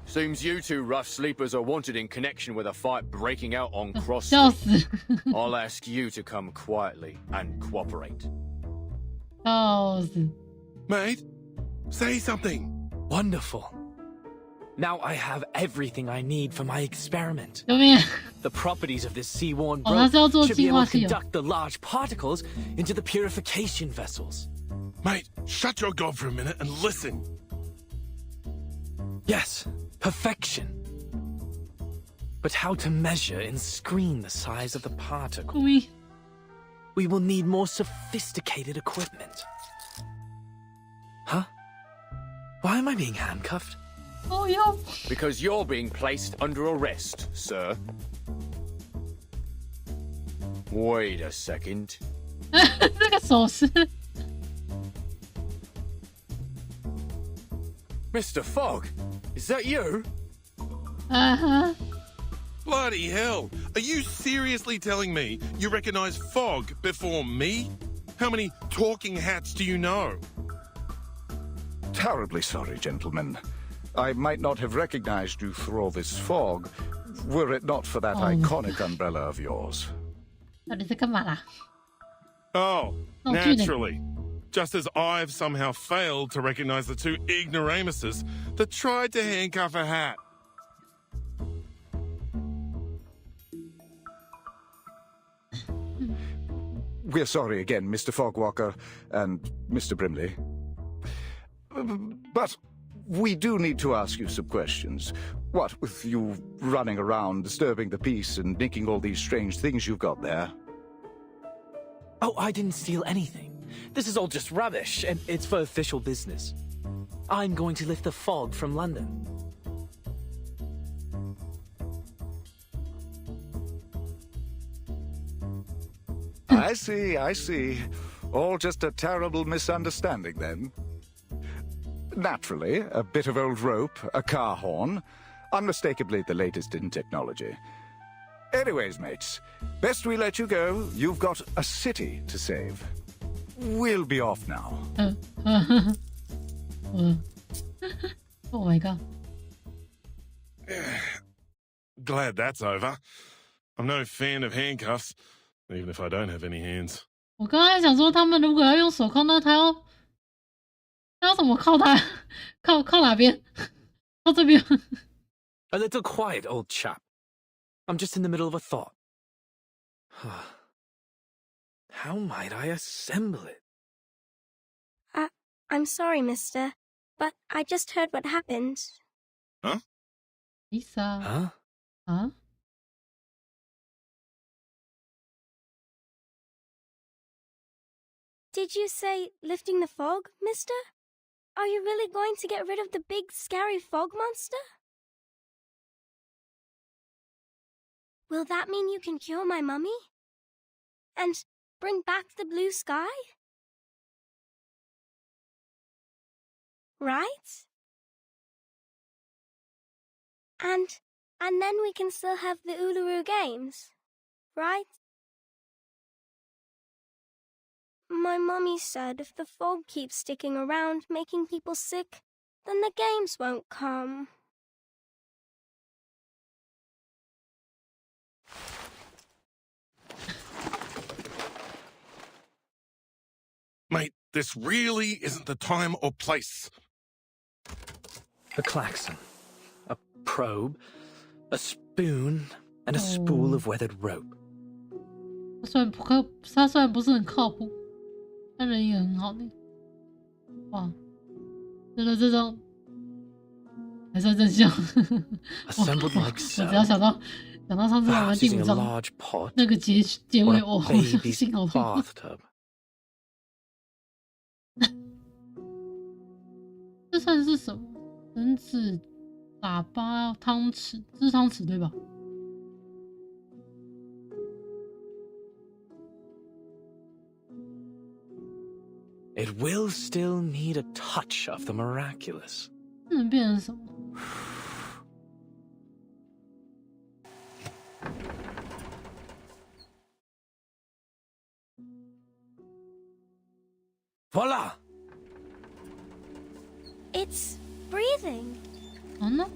Seems you two rough sleepers are wanted in connection with a fight breaking out on Cross 笑 Street. 死， I'll ask you to come quietly and cooperate. 笑死。 Mate, say something. Wonderful. Now I have everything I need for my experiment. 救命！ The properties of this sea-worn Oh, that's how rope to should be able to 净化器哦。 conduct the large particles into the purification vessels. Mate, shut your gob for a minute and listen. Yes, perfection. but how to measure and screen the size of the particle. Oui. We will need more sophisticated equipment. Huh? Why am I being handcuffed? Oh, yeah. Because you're being placed under arrest, sir. Wait a second. 这个手势。Mr. Fogg, is that you? Bloody hell! Are you seriously telling me you recognize Fogg before me? How many talking hats do you know? Terribly sorry, gentlemen. I might not have recognized you through all this fog, were it not for that iconic umbrella of yours. 到底在干嘛啦？ Oh, naturally. Just as I've somehow failed to recognize the two ignoramuses that tried to handcuff a hat. We're sorry again, Mr. Fogwalker and Mr. Brimley. But we do need to ask you some questions. What with you running around, disturbing the peace, and making all these strange things you've got there? Oh, I didn't steal anything. This is all just rubbish, and it's for official business. I'm going to lift the fog from London. I see. All just a terrible misunderstanding, then. Naturally, a bit of old rope, a car horn, unmistakably the latest in technology. Anyways, mates, best we let you go. You've got a city to save. We'll be off now. Oh my god. Glad that's over. I'm no fan of handcuffs, even if I don't have any hands. 我刚才想说，他们如果要用手铐，那他要怎么铐他？铐哪边？铐这边。A little quiet, old chap. I'm just in the middle of a thought. How might I assemble it? I'm sorry, mister, but I just heard what happened. Huh? Lisa. Huh? Huh? Did you say lifting the fog, mister? Are you really going to get rid of the big, scary fog monster? Will that mean you can cure my mummy? And bring back the blue sky? Right? And then we can still have the Uluru Games, right? My mummy said if the fog keeps sticking around, making people sick, then the games won't come. Mate, this really isn't the time or place. A klaxon, a probe, a spoon, and a spool of weathered rope. 他虽然不是很靠谱，但人也很好呢。哇，真的这种还算真相。Assembled like so. 我只要想到上次我们第5章那个结尾，我心好痛。这算是什么？绳子、喇叭、汤匙，这是汤匙对吧？ It will still need a touch of the miraculous. 这能变成什么？ Voila! It's breathing. 哦呢？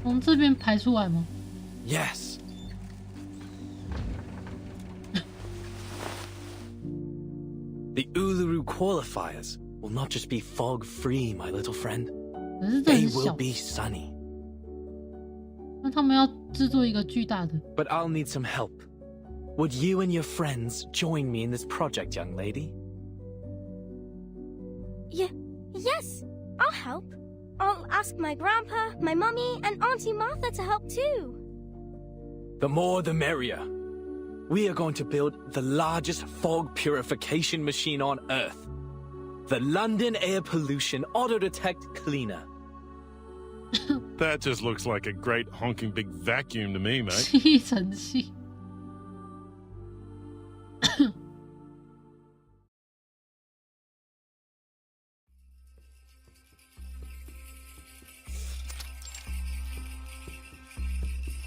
从这边排出来吗？ Yes. The Uluru qualifiers will not just be fog-free, my little friend. They will be sunny. 那他们要制作一个巨大的。 But I'll need some help. Would you and your friends join me in this project, young lady? Yes, I'll help. I'll ask my grandpa, my mummy, and Auntie Martha to help too. The more the merrier. We are going to build the largest fog purification machine on Earth. The London Air Pollution Auto-Detect Cleaner. That just looks like a great honking big vacuum to me, mate. 吸尘器。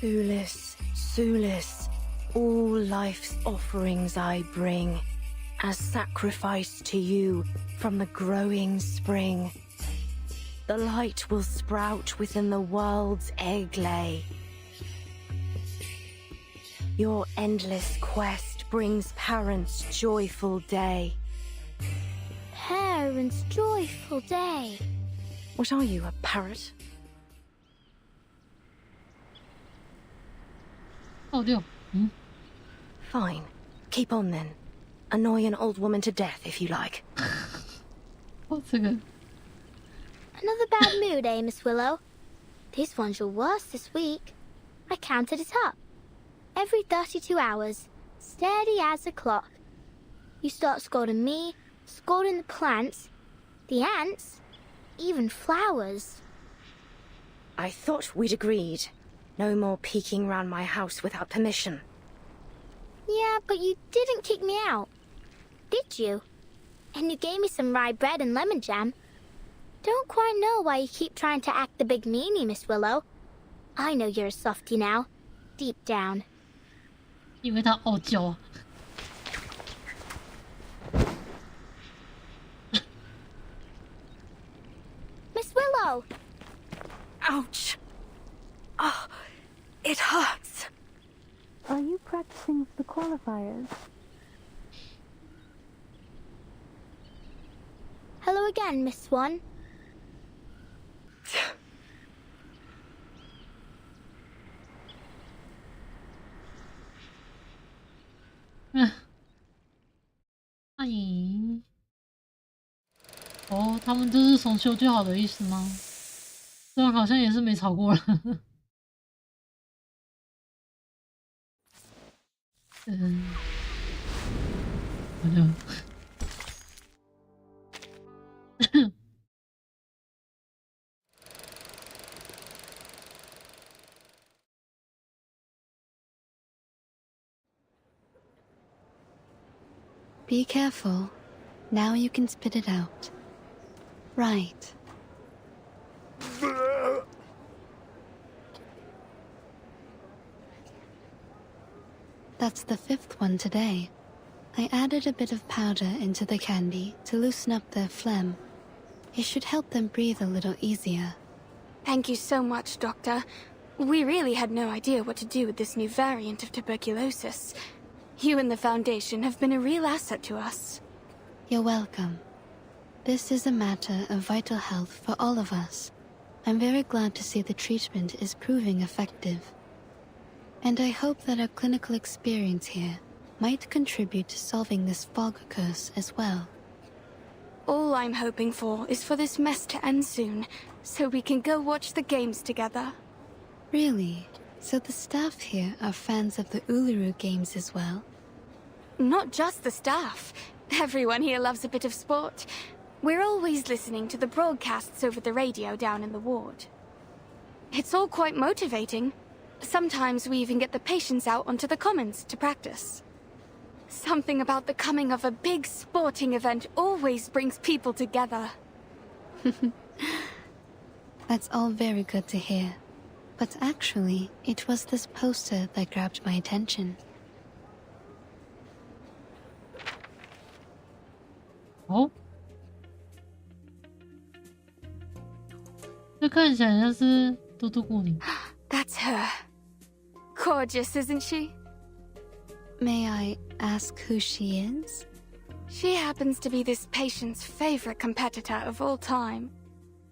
Soulless, soulless, all life's offerings I bring, as sacrifice to you from the growing spring. The light will sprout within the world's egg lay. Your endless quest brings parents' joyful day. Parents' joyful day. What are you, a parrot? Oh dear. Fine. Keep on then. Annoy an old woman to death if you like. What's a good? Another bad mood, eh, Miss Willow? This one's your worst this week. I counted it up. Every 32 hours, steady as a clock. You start scolding me, scolding the plants, the ants, even flowers. I thought we'd agreed. No more peeking round my house without permission. Yeah, but you didn't kick me out, did you? And you gave me some rye bread and lemon jam. Don't quite know why you keep trying to act the big meanie, Miss Willow. I know you're a softie now, deep down. 因为他傲娇啊。Miss Willow! Ouch! Oh, it hurts. Are you practicing for the qualifiers? Hello again, Miss Swan.阿姨，哦，他们这是重修就好的意思吗？虽然好像也是没吵过了。好像。Be careful. Now you can spit it out. Right. That's the 5th one today. I added a bit of powder into the candy to loosen up their phlegm. It should help them breathe a little easier. Thank you so much, Doctor. We really had no idea what to do with this new variant of tuberculosis. You and the Foundation have been a real asset to us. You're welcome. This is a matter of vital health for all of us. I'm very glad to see the treatment is proving effective. And I hope that our clinical experience here might contribute to solving this fog curse as well. All I'm hoping for is for this mess to end soon, so we can go watch the games together. Really? So the staff here are fans of the Uluru games as well? Not just the staff. Everyone here loves a bit of sport. We're always listening to the broadcasts over the radio down in the ward. It's all quite motivating. Sometimes we even get the patients out onto the commons to practice. Something about the coming of a big sporting event always brings people together. That's all very good to hear. But actually, it was this poster that grabbed my attention. Oh? 这看起来像是嘟嘟姑娘。That's her. Gorgeous, isn't she? May I ask who she is? She happens to be this patient's favorite competitor of all time.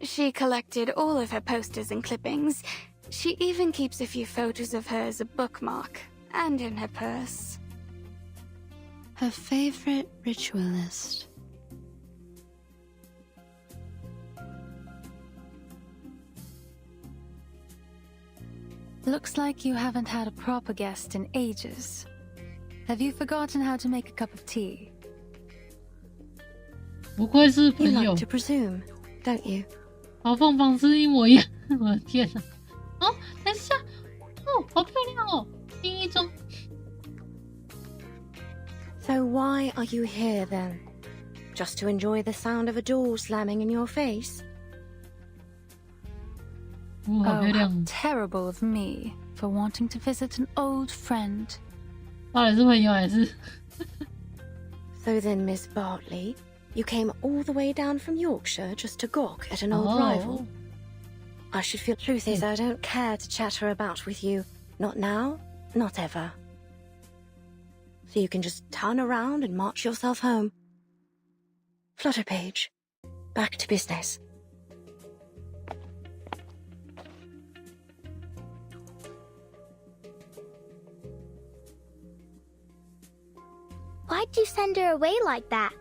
She collected all of her posters and clippings. She even keeps a few photos of her as a bookmark, and in her purse. Her favorite ritualist. Looks like you haven't had a proper guest in ages. Have you forgotten how to make a cup of tea? 不愧是朋 You 友 like to presume, don't you? 嘲讽方式一模一样，我的天哪！哦，等一下，哦，好漂亮哦，第一中。So why are you here then? Just to enjoy the sound of a door slamming in your face? 哦，好漂 Oh, 亮 how！terrible of me for wanting to visit an old friend. 到底是朋友还是？ So then, Miss Bartley, you came all the way down from Yorkshire just to gawk at an old rival? I should feel truth is I don't care to chatter about with you. Not now, not ever. So you can just turn around and march yourself home. Flutterpage, back to business. Why'd you send her away like that?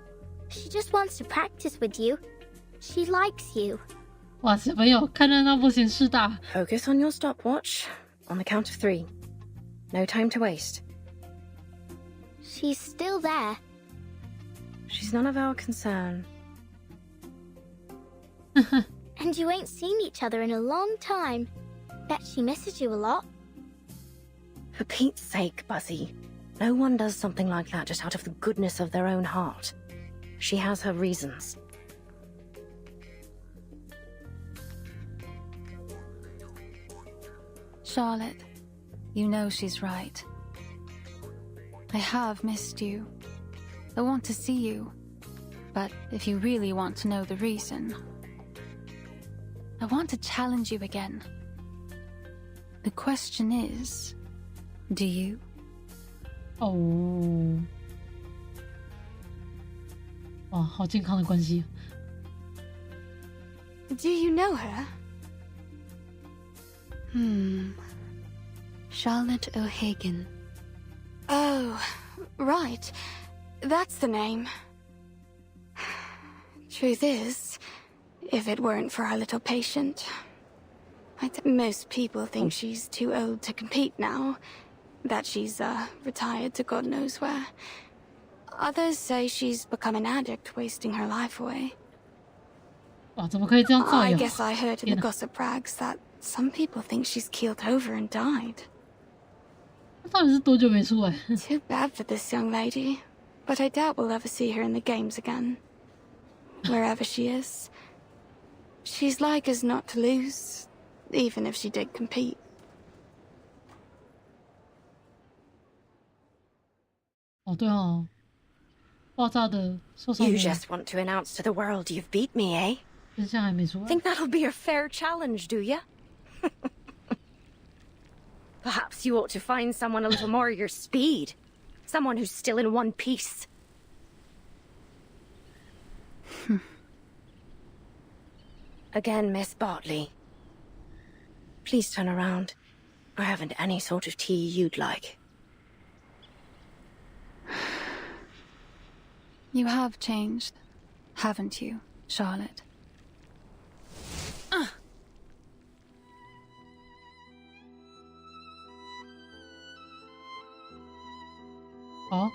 She just wants to practice with you. She likes you. 哇，小朋友看热闹不嫌事大。 Focus on your stopwatch. On the count of 3. No time to waste. She's still there. She's none of our concern. And you ain't seen each other in a long time. Bet she misses you a lot. For Pete's sake, Buzzy. No one does something like that just out of the goodness of their own heart. She has her reasons. Charlotte, you know she's right. I have missed you. I want to see you. But if you really want to know the reason, I want to challenge you again. The question is, do you? 哦，哇，好健康的关系。 Do you know her? Charlotte O'Hagan. Oh, right. That's the name. Truth is, if it weren't for our little patient, most people think she's too old to compete now. That she's, retired to God knows where. Others say she's become an addict, wasting her life away. 哇，怎么可以这样造 I 谣？ guess I heard in the gossip rags that some people think she's keeled over and died. 到底是多久没出来？ Too bad for this young lady, but I doubt we'll ever see her in the games again. Wherever she is. She's like us not to lose, even if she did compete. 哦，对哦，爆炸的受伤 You 的人 just want to announce to the world you've beat me, eh? 真相还没出来。 Think that'll be a fair challenge, do you? Perhaps you ought to find someone a little more your speed. Someone who's still in one piece. Again, Miss Bartley. Please turn around. I haven't any sort of tea you'd like. You have changed, haven't you, Charlotte? 好，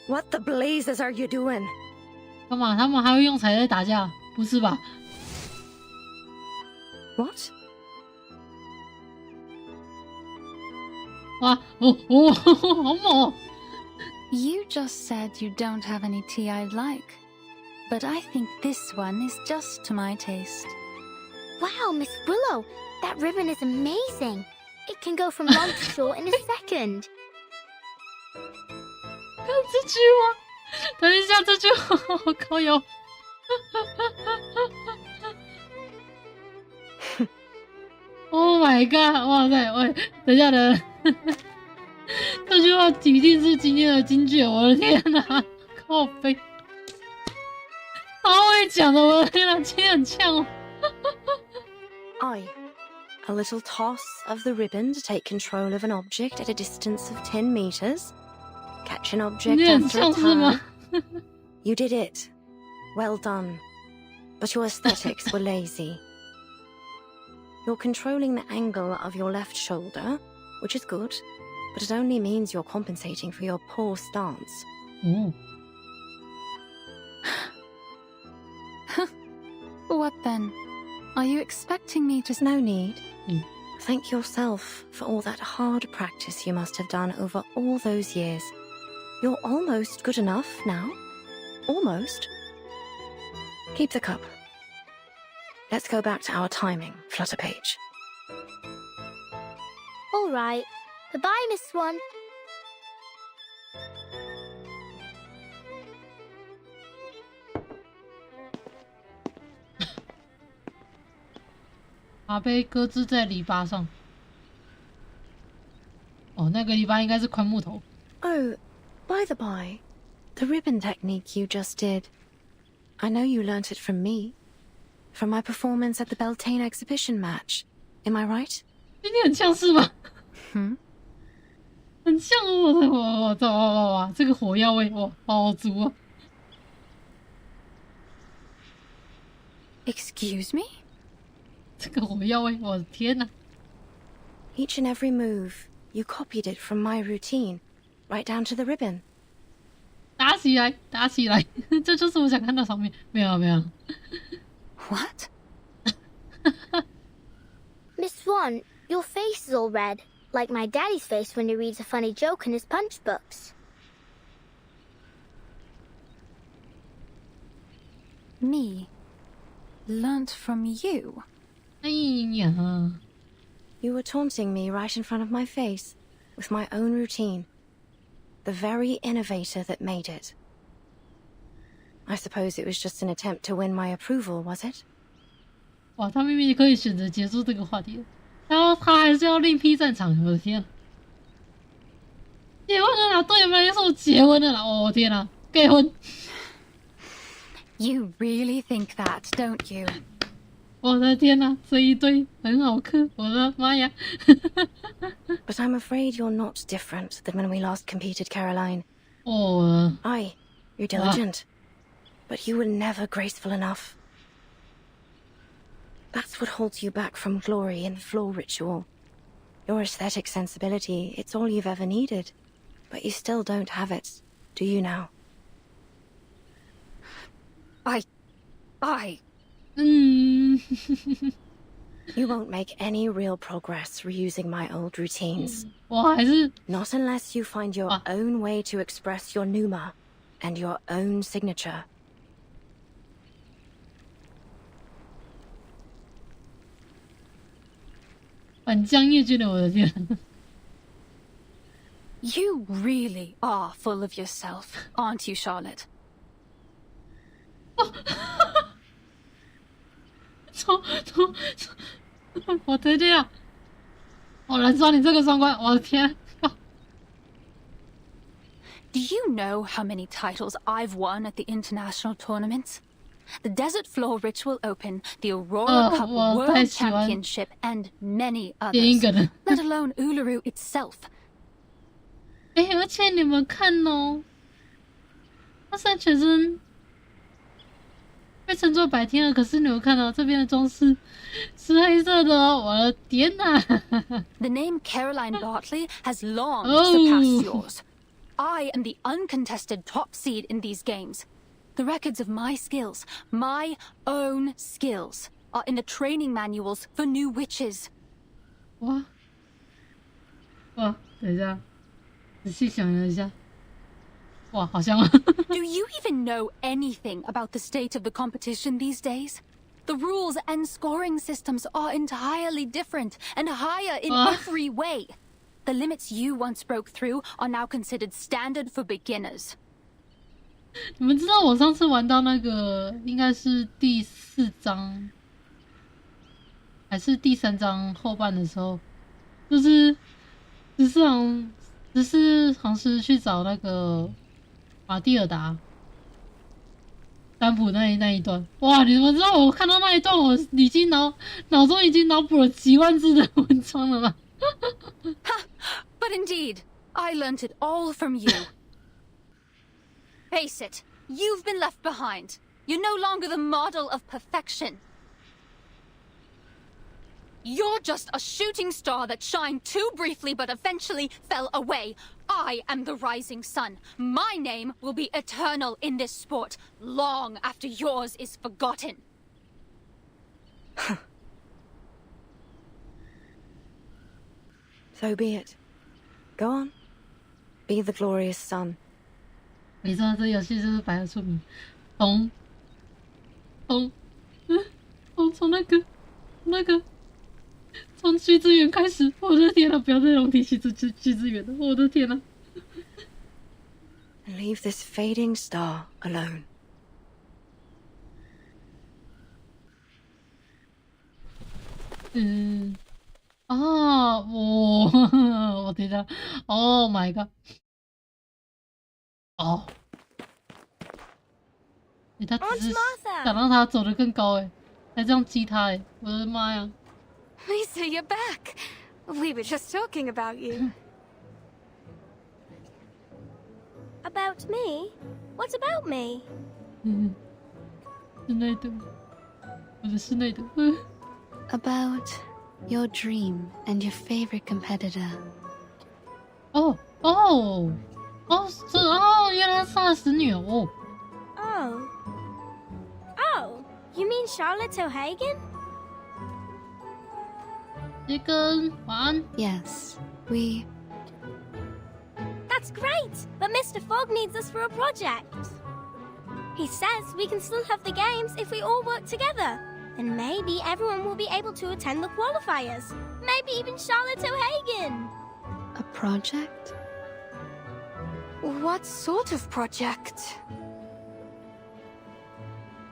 What the blazes are you doing? 干嘛？他们还会用彩带打架？不是吧？ What? 哇，哦，好猛哦！ You just said you don't have any tea I'd like, but I think this one is just to my taste. Wow, Miss Willow, that ribbon is amazing. It can go from long to short in a second. 看这句话，等一下，这句话好高油。Oh my god！ 哇塞，喂，等一下的，这句话一定是今天的金句，我的天哪，靠背，好会讲的，我的天哪，今天很呛哦。A little toss of the ribbon to take control of an object at a distance of 10 meters. Catch an object after a time. You did it. Well done. But your aesthetics were lazy. You're controlling the angle of your left shoulder, which is good, but it only means you're compensating for your poor stance. What then? Are you expecting me to... No need. Thank yourself for all that hard practice you must have done over all those years. You're almost good enough now. Almost. Keep the cup. Let's go back to our timing, Flutterpage. All right. Bye-bye, Miss Swan. 它被搁置在篱笆上。哦，那个篱笆应该是宽木头。Oh, by the by, the ribbon technique you just did. I know you learnt it from me. From my performance at the Beltane exhibition match. Am I right? 今天很像是吗？很像哦，哇，这个火药味哇，好足啊！ Excuse me? 这个火药味，我的天哪 Each and every move, you copied it from my routine, right down to the ribbon. 打起来，打起来！这就是我想看到场面。没有，没有。What? Miss Swan, your face is all red, like my daddy's face when he reads a funny joke in his punch books. Me? Learnt from you? 哎呀！ You were taunting me right in front of my face, with my own routine. The very innovator that made it. I suppose it was just an attempt to win my approval, was it? 哇，他明明可以选择结束这个话题，然后他还是要另辟战场。我的天！结婚了啦，对门来说结婚了啦！哦天哪，结婚！ You really think that, don't you? 我的天哪，这一堆很好磕！我的妈呀！ But I'm afraid you're not different than when we last competed, Caroline. 哦， Aye, you're diligent, but you were never graceful enough. That's what holds you back from glory in the floor ritual. Your aesthetic sensibility, it's all you've ever needed. But you still don't have it, do you now? You won't make any real progress reusing my old routines. 我还是 Not unless you find your own way to express your pneuma and your own signature. 反将叶军的，我的天！ You really are full of yourself, aren't you, Charlotte? 我的天啊！我来抓你这个双关，我的天！ Do you know how many titles I've won at the international tournaments? The Desert Floor Ritual Open, the Aurora Cup World Championship, and many others. Let alone Uluru itself. 哎，而且你们看哦，他现在全身被称作白天鹅，可是你们看到这边的装饰是黑色的哦，我的天哪 The name Caroline Bartley has long surpassed yours. I am the uncontested top seed in these games. The records of my skills, my own skills, are in the training manuals for new witches. 哇，等一下，仔细想一下，哇，好像Do you even know anything about the state of the competition these days? The rules and scoring systems are entirely different and higher in every way. The limits you once broke through are now considered standard for beginners. 你们知道我上次玩到那个应该是第4章还是第3章后半的时候，就是只是尝试去找那个马蒂尔达占卜那一段。哇，你们知道我看到那一段，我已经脑中已经脑补了几万字的文章了吗？ But indeed, I learnt it all from you. Face it, you've been left behind. You're no longer the model of perfection. You're just a shooting star that shined too briefly but eventually fell away. I am the rising sun. My name will be eternal in this sport, long after yours is forgotten. So be it. Go on. Be the glorious sun. 没错，这游戏就是百合出名。从从徐志远开始，我的天哪！不要再让提徐志远了，我的天哪 ！Leave this fading star alone. 我天哪 ！Oh my god！ 哦，他只是想让他走得更高才这样激他我的妈呀！ Lisa, you're back. We were just talking about you. About me? What about me? 室内的，我的室内的。About your dream and your favorite competitor. 原来他杀了使女哦。Oh, you mean Charlotte O'Hagan? Yes, we... That's great! But Mr. Fogg needs us for a project. He says we can still have the games if we all work together. Then maybe everyone will be able to attend the qualifiers. Maybe even Charlotte O'Hagan. A project? What sort of project?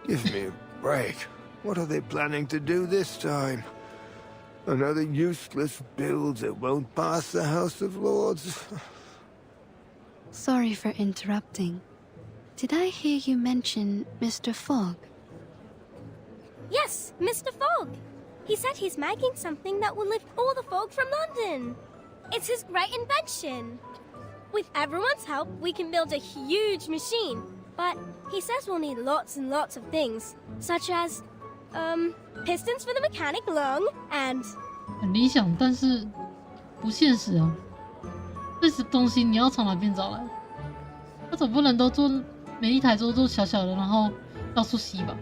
Give me a break. What are they planning to do this time? Another useless build that won't pass the House of Lords. Sorry for interrupting. Did I hear you mention Mr. Fogg? Yes, Mr. Fogg. He said he's making something that will lift all the fog from London. It's his great invention. With everyone's help, we can build a huge machine. But he says we'll need lots and lots of things, such as, pistons for the mechanic lung and... 很理想，但是不现实啊！这些东西你要从哪边找来？他总不能都做每一台都做小小的，然后到处吸吧？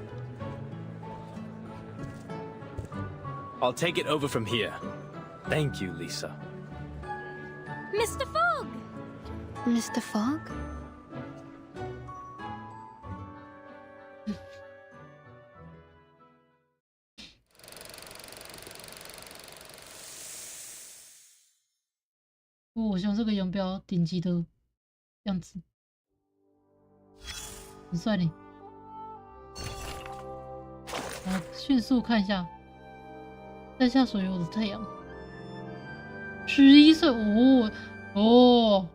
I'll take it over from here. Thank you, Lisa. Mr. Fogg! Mr. Fogg?不过我希望这个游标顶级的样子，很帅呢。迅速看一下。 在下所有的太阳，11岁哦，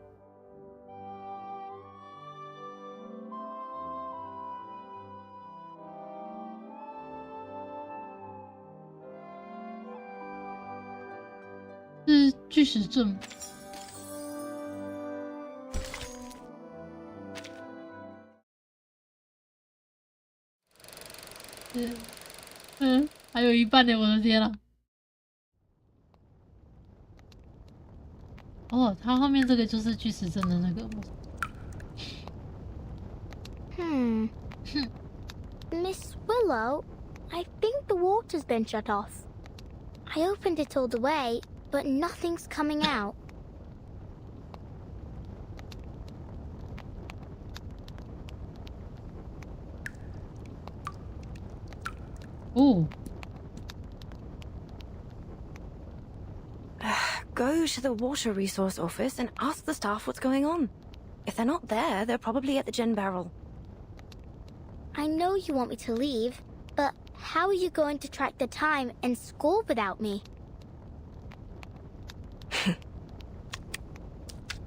是巨石阵。还有一半呢，我的天啊！ 哦，它后面这个就是巨石阵的那个。Miss Willow, I think the water's been shut off. I opened it all the way, but nothing's coming out. Oh. Go to the water resource office and ask the staff what's going on. If they're not there, they're probably at the gin barrel. I know you want me to leave, but how are you going to track the time and score without me?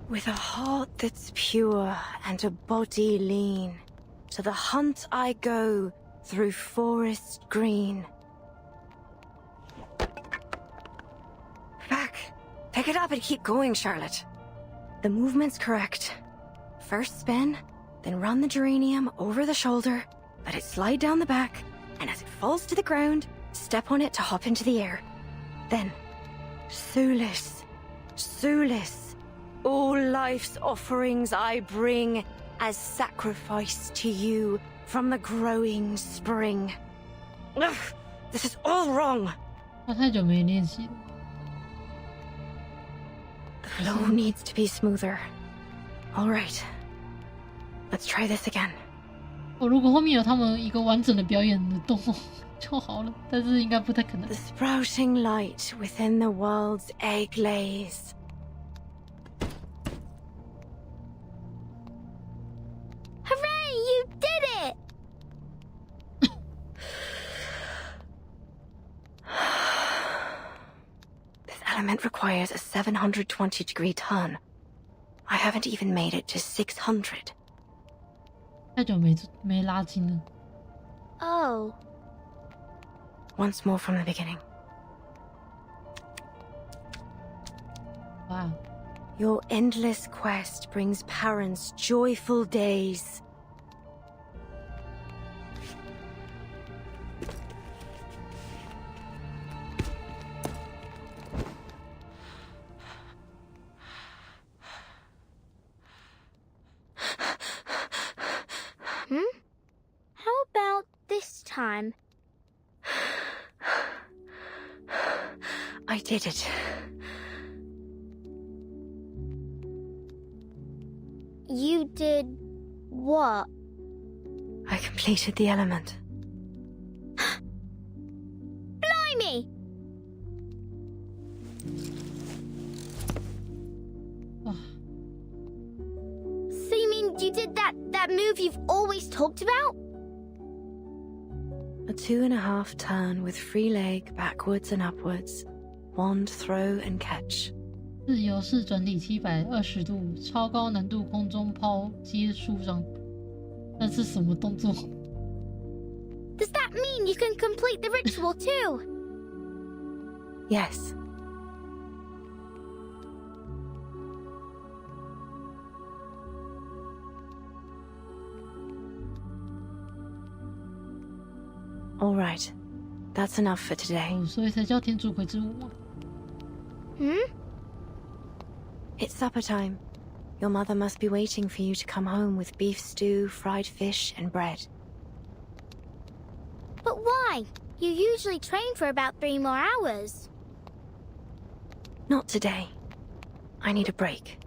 With a heart that's pure and a body lean, to the hunt I go through forest green. Pick it up and keep going, Charlotte. The movement's correct. First spin, then run the geranium over the shoulder, let it slide down the back, and as it falls to the ground, step on it to hop into the air. Then, Solace, Solace, all life's offerings I bring as sacrifice to you from the growing spring. Ugh, this is all wrong. 他太久没练习了。The flow needs to be smoother. All right, let's try this again. 如果后面有他们一个完整的表演的动画就好了，但是应该不太可能。The sprouting light within the world's egg lays. Hooray! You did it! This element requires a 720-degree turn. I haven't even made it to 600. 太久没拉筋了。Oh. Once more from the beginning. Wow. Your endless quest brings parents joyful days. How about this time? I did it. You did what? I completed the element. Blimey! So you mean you did that move you've always talked about? A 2.5 turn with free leg backwards and upwards, wand throw and catch. 自由式转体720度，超高难度空中抛接树上。那是什么动作？ Does that mean you can complete the ritual too? Yes. All right. That's enough for today. 所以才叫天竺葵之舞。It's supper time. Your mother must be waiting for you to come home with beef stew, fried fish, and bread. But why? You usually train for about 3 more hours. Not today. I need a break.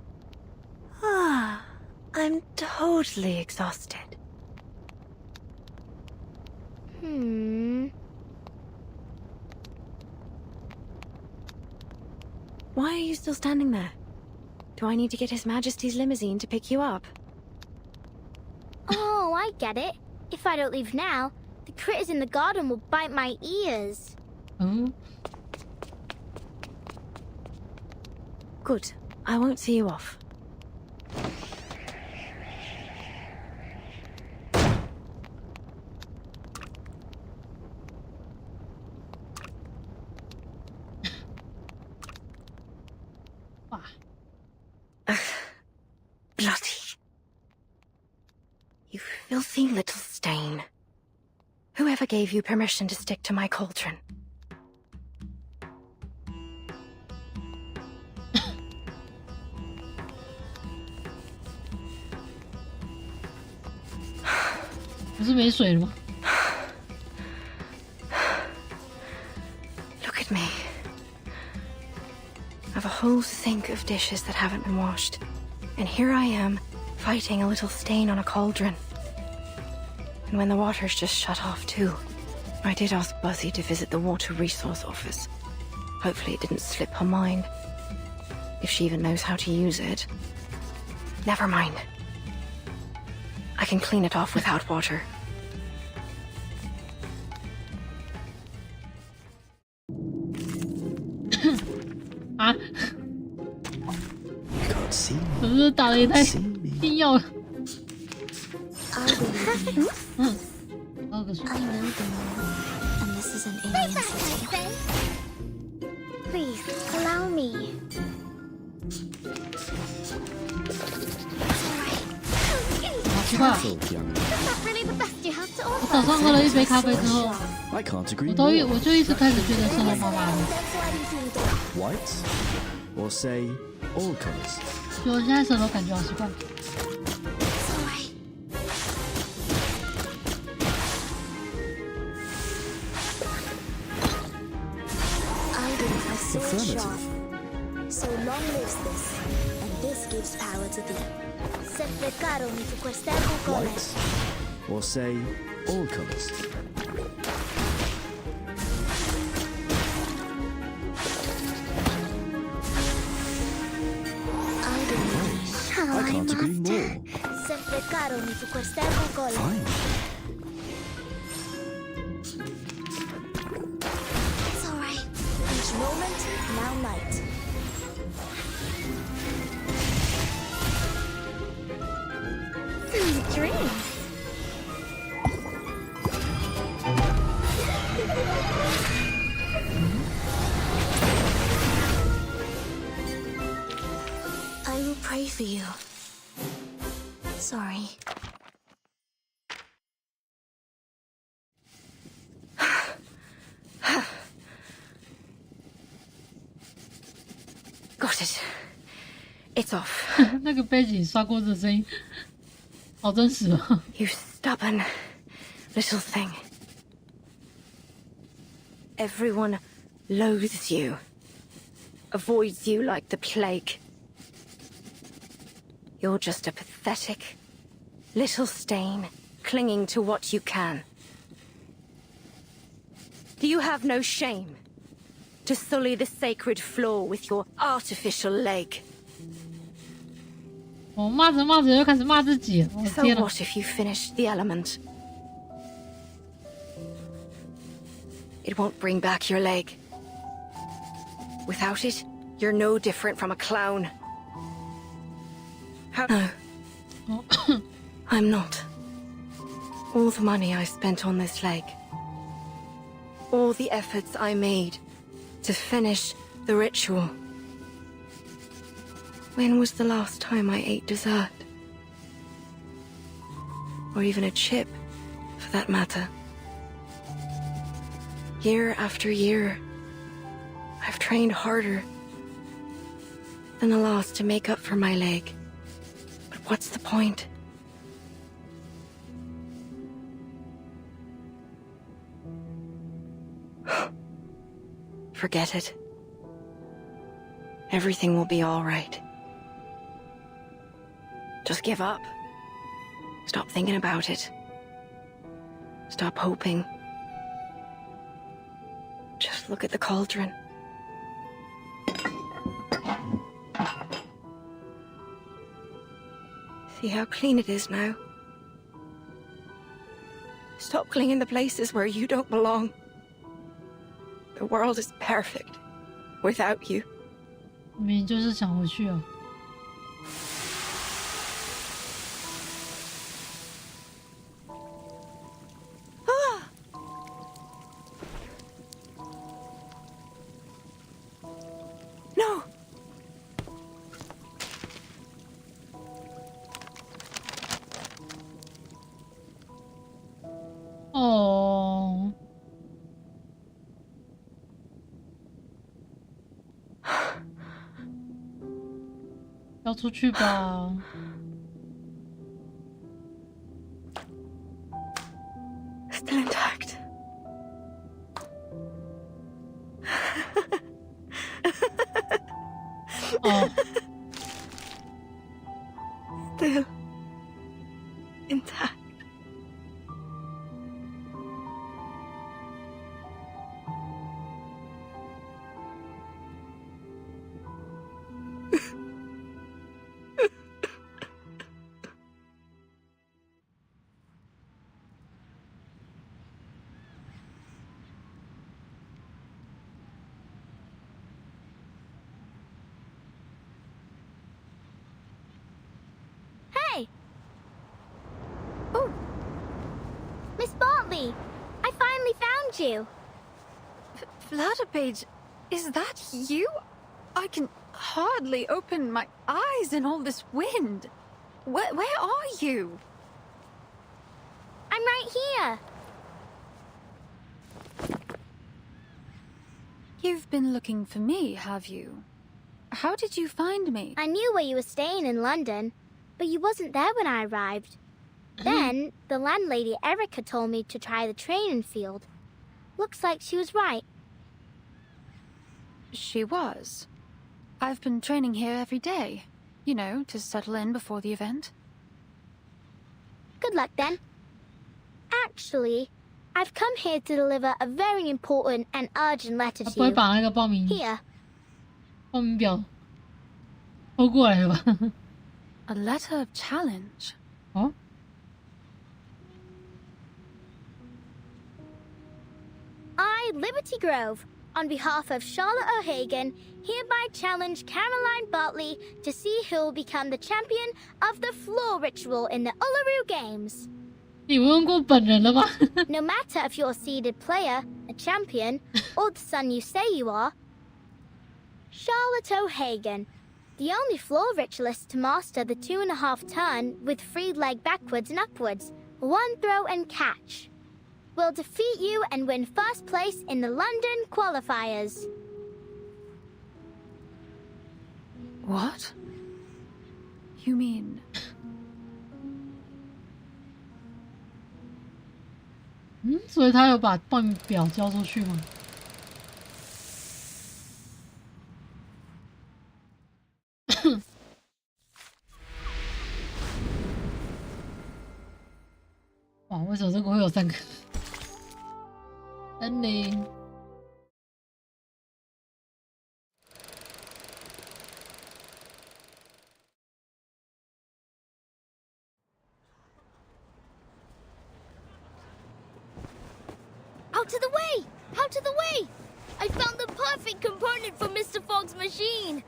I'm totally exhausted. Why are you still standing there? Do I need to get His Majesty's limousine to pick you up? Oh, I get it. If I don't leave now, the critters in the garden will bite my ears. Good. I won't see you off. Bloody. You filthy little stain. Whoever gave you permission to stick to my cauldron? Look at me. I have a whole sink of dishes that haven't been washed. And here I am, fighting a little stain on a cauldron. And when the water's just shut off too. I did ask Buzzy to visit the Water Resource Office. Hopefully it didn't slip her mind. If she even knows how to use it. Never mind. I can clean it off without water. Can't see me. 可是打的也太硬要了。个水。 I know the law, and this is an alien city. Please, allow me. Is that really the best you have to 我 offer? 早上喝了一杯咖啡之后，我就一直开始觉得生活麻麻的。White, or say all colors. 就我现在舌头感觉好习惯。Affirmative. So long lives this, and this gives power to thee. Sempre caro mi tu quest'ergo cole. White, or say all colors. I can't agree more. Sempre caro mi tu quest'ergo cole. Fine. It's alright. Each moment, now night. Dream. I will pray for you. Sorry. Got it. It's off. 那个背景刷锅子的声音，好真实哦。You stubborn little thing. Everyone loathes you, avoids you like the plague. You're just a pathetic little stain clinging to what you can. Do you have no shame to sully the sacred floor with your artificial leg? 我骂着骂着又开始骂自己，我的 So 天哪！ what if you finished the element? It won't bring back your leg. Without it, you're no different from a clown. No. I'm not. All the money I spent on this leg, all the efforts I made to finish the ritual. When was the last time I ate dessert? Or even a chip, for that matter. Year after year, I've trained harder than the last to make up for my leg. But what's the point? Forget it. Everything will be all right. Just give up. Stop thinking about it. Stop hoping. Just look at the cauldron. See how clean it is now? Stop clinging to places where you don't belong. The world is perfect without you. 明明就是想回去哦。No!哦。要出去吧。Still intact. Oh. Still intact. Hey! Oh! Miss Bartley! I finally found you! Flutterpage, is that you? I can hardly open my eyes in all this wind. Where are you? I'm right here! You've been looking for me, have you? How did you find me? I knew where you were staying in London, but you wasn't there when I arrived. Then, the landlady Erica told me to try the training field. Looks like she was right. She was. I've been training here every day. You know, to settle in before the event. Good luck then. Actually, I've come here to deliver a very important and urgent letter to you. Here. 报名表偷过来了吧 A letter of challenge. 哦 I, Liberty Grove, on behalf of Charlotte O'Hagan, hereby challenge Caroline Bartley to see who will become the champion of the floor ritual in the Uluru Games. 你问过本人了吗 No matter if you're a seeded player, a champion, or the son you say you are, Charlotte O'Hagan, the only floor ritualist to master the 2.5 turn with free leg backwards and upwards, 1 throw and catch, will defeat you and win first place in the London qualifiers. What? You mean... 所以他有把报名表交出去吗哇，为什么这个会有3个？森林。Out of the way! Out of the way! I found the perfect component for Mr. Fogg's machine!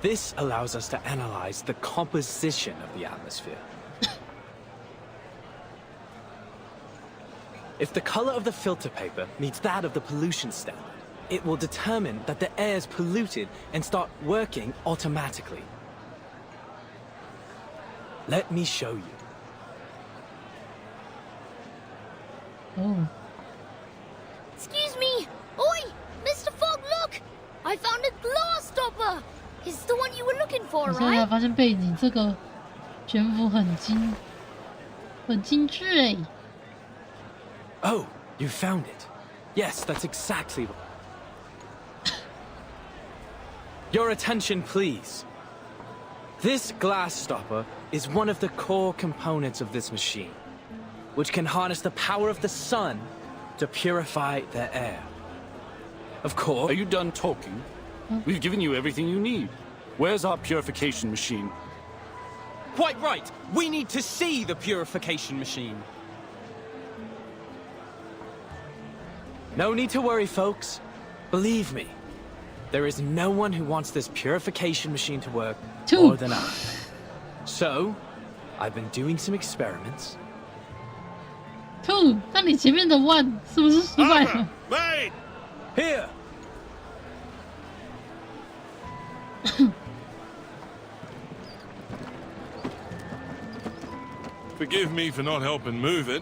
This allows us to analyze the composition of the atmosphere. If the color of the filter paper meets that of the pollution standard, it will determine that the air is polluted and start working automatically. Let me show you. Oh. Excuse me! Oi! Mr. Fogg, look! I found a glass stopper! It's the one you were looking for, 我现在才 right? 发现背景这个卷幅很精致哎。Oh, you found it. Yes, that's exactly what... Your attention, please. This glass stopper is one of the core components of this machine, which can harness the power of the sun to purify the air. Of course... Are you done talking? We've given you everything you need. Where's our purification machine? Quite right. We need to see the purification machine. No need to worry, folks. Believe me, there is no one who wants this purification machine to work more than I. So, I've been doing some experiments. 2， 那你前面的 1 是不是失败了 Mate! Here! Forgive me for not helping move it.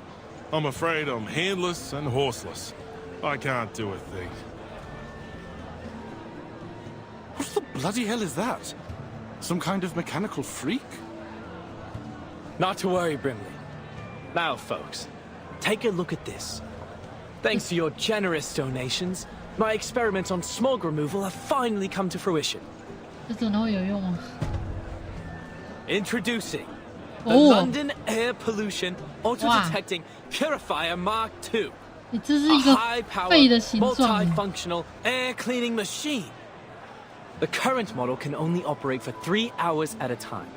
I'm afraid I'm handless and horseless. I can't do a thing. What the bloody hell is that? Some kind of mechanical freak? Not to worry, Brimley. Now, folks, take a look at this. Thanks to your generous donations, my experiments on smog removal have finally come to fruition. 这真的会有用吗 Introducing the London Air Pollution Auto-Detecting Purifier Mark II. 你这是一个 multi-functional air cleaning machine. The current model can only operate for 3 hours at a time.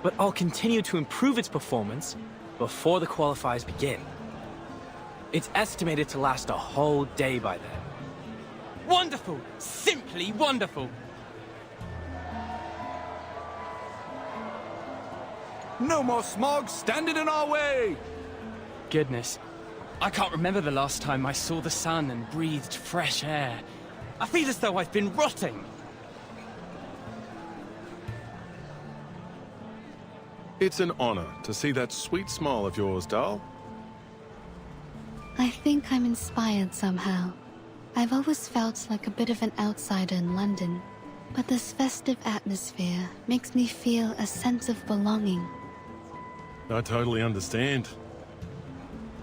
But I'll continue to improve its performance before the qualifiers begin. It's estimated to last a whole day by then. Wonderful! Simply wonderful! No more smog standing in our way! Goodness. I can't remember the last time I saw the sun and breathed fresh air. I feel as though I've been rotting. It's an honor to see that sweet smile of yours, doll. I think I'm inspired somehow. I've always felt like a bit of an outsider in London, but this festive atmosphere makes me feel a sense of belonging. I totally understand.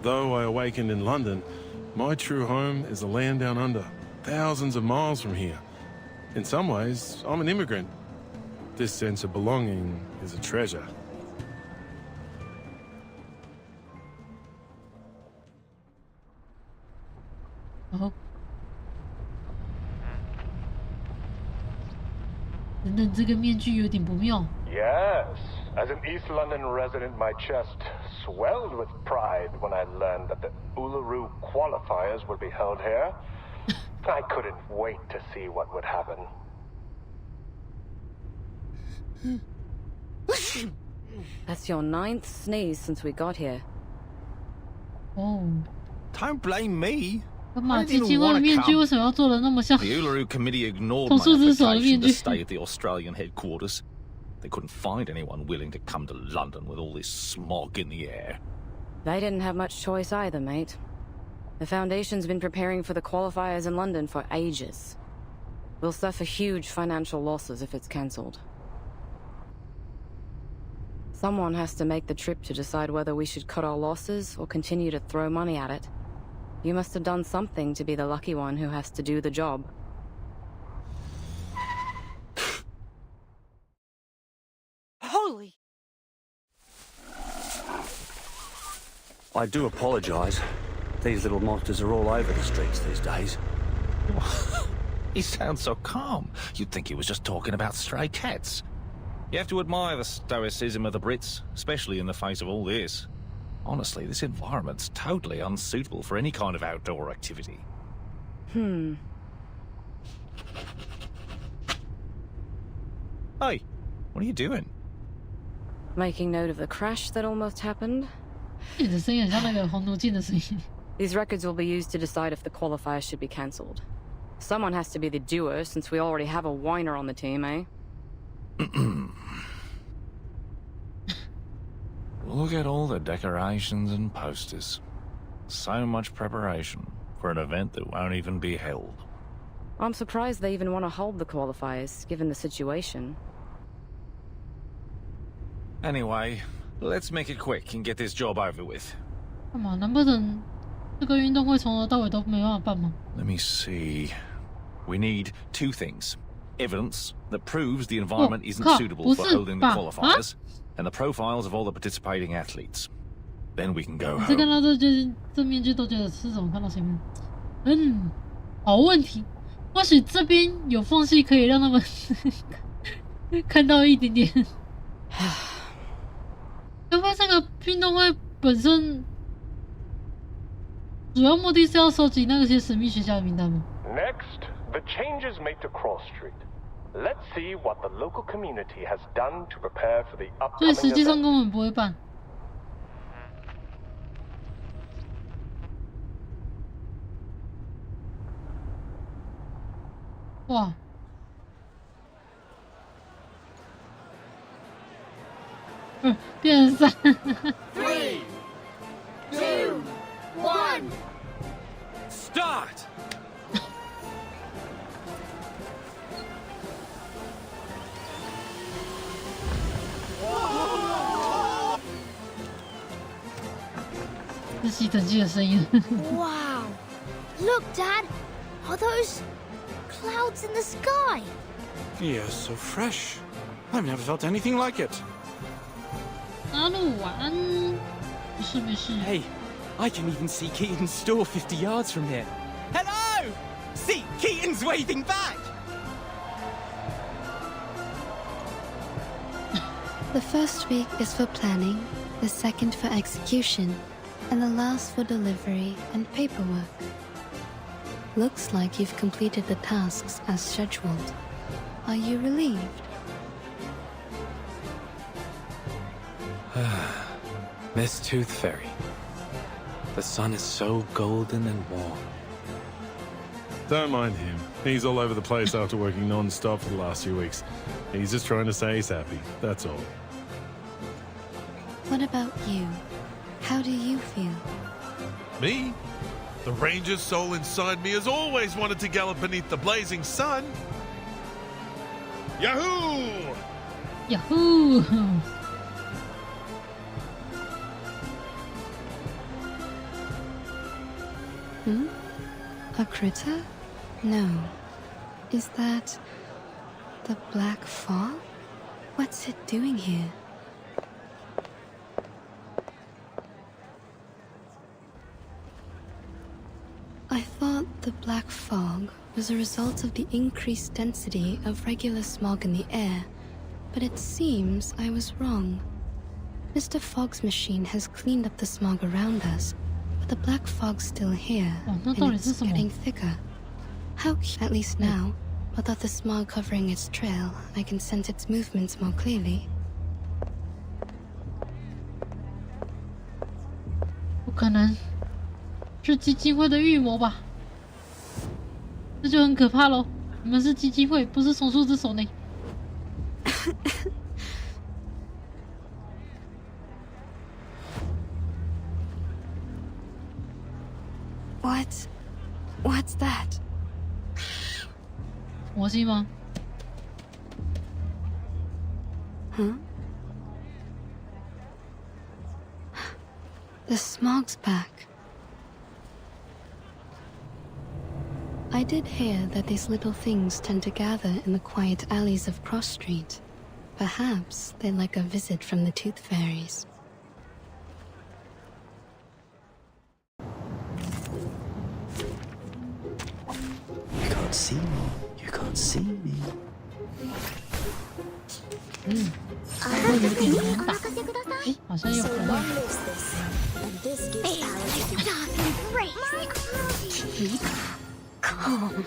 Though I awakened in London, my true home is a land down under, thousands of miles from here. In some ways, I'm an immigrant. This sense of belonging is a treasure. Oh. 等等，这个面具有点不妙。 Yes, as an East London resident, my chest swelled with pride when I learned that the Uluru qualifiers would be held here. I couldn't wait to see what would happen. That's your 9th sneeze since we got here. Oh. Don't blame me. 干嘛？基金会的面具为什么要做的那么像？ The Uluru Committee ignored 从 my 树枝手的面 application 具 to stay at the Australian headquarters. They couldn't find anyone willing to come to London with all this smog in the air. They didn't have much choice either, mate. The Foundation's been preparing for the qualifiers in London for ages. We'll suffer huge financial losses if it's cancelled. Someone has to make the trip to decide whether we should cut our losses or continue to throw money at it. You must have done something to be the lucky one who has to do the job. Holy! I do apologise. These little monsters are all over the streets these days. He sounds so calm. You'd think he was just talking about stray cats. You have to admire the stoicism of the Brits, especially in the face of all this. Honestly, this environment's totally unsuitable for any kind of outdoor activity. Hmm. Hey, what are you doing? Making note of the crash that almost happened. 你的声音很像那个红奴镜的声音。 These records will be used to decide if the qualifiers should be cancelled. Someone has to be the doer, since we already have a whiner on the team, eh? Look at all the decorations and posters. So much preparation for an event that won't even be held. I'm surprised they even want to hold the qualifiers, given the situation. Anyway, let's make it quick and get this job over with. 干嘛？难不成这个运动会从头到尾都没办法办吗？ Let me see. We need 2 things. Evidence that proves the environment isn't suitable for holding the qualifiers, and the profiles of all the participating athletes. Then we can go 每次看 home. 到这面具都觉得是怎么看到前面？好问题。或许这边有缝隙可以让他们看到一点点。会不会这个运动会本身主要目的是要收集那些神秘学家的名单吗？ Next, the changes made to Cross Street. Let's see what the local community has done to prepare for the 所以 upcoming 实际上 event. 根本不会办。哇！变成3。3, 2, 1, start! Wow! Look, Dad! Are those clouds in the sky? Yeah, so fresh. I've never felt anything like it. 阿路晚安。没事没事。 Hey, I can even see Keaton's store 50 yards from here. Hello! See, Keaton's waving back! The first week is for planning, the second for execution, and the last for delivery and paperwork. Looks like you've completed the tasks as scheduled. Are you relieved? Miss Tooth Fairy. The sun is so golden and warm. Don't mind him. He's all over the place after working non-stop for the last few weeks. He's just trying to say he's happy, that's all. What about you? How do you feel? Me? The ranger's soul inside me has always wanted to gallop beneath the blazing sun. Yahoo! Yahoo! A critter? No. Is that the black fog? What's it doing here? I thought the black fog was a result of the increased density of regular smog in the air, but it seems I was wrong. Mr. Fogg's machine has cleaned up the smog around us, but the black fog's still here, and it's getting thicker. How at least now, without the smog covering its trail, I can sense its movements more clearly. 不可能，是基金会的预谋吧？这就很可怕喽！你们是基金会，不是松树之手呢。What's that? 魔镜吗？ Huh? The smog's back. I did hear that these little things tend to gather in the quiet alleys of Cross Street. Perhaps they're like a visit from the Tooth Fairies. You can't see me. You can't see me. 会有点难打。诶，好像有可能。Calm.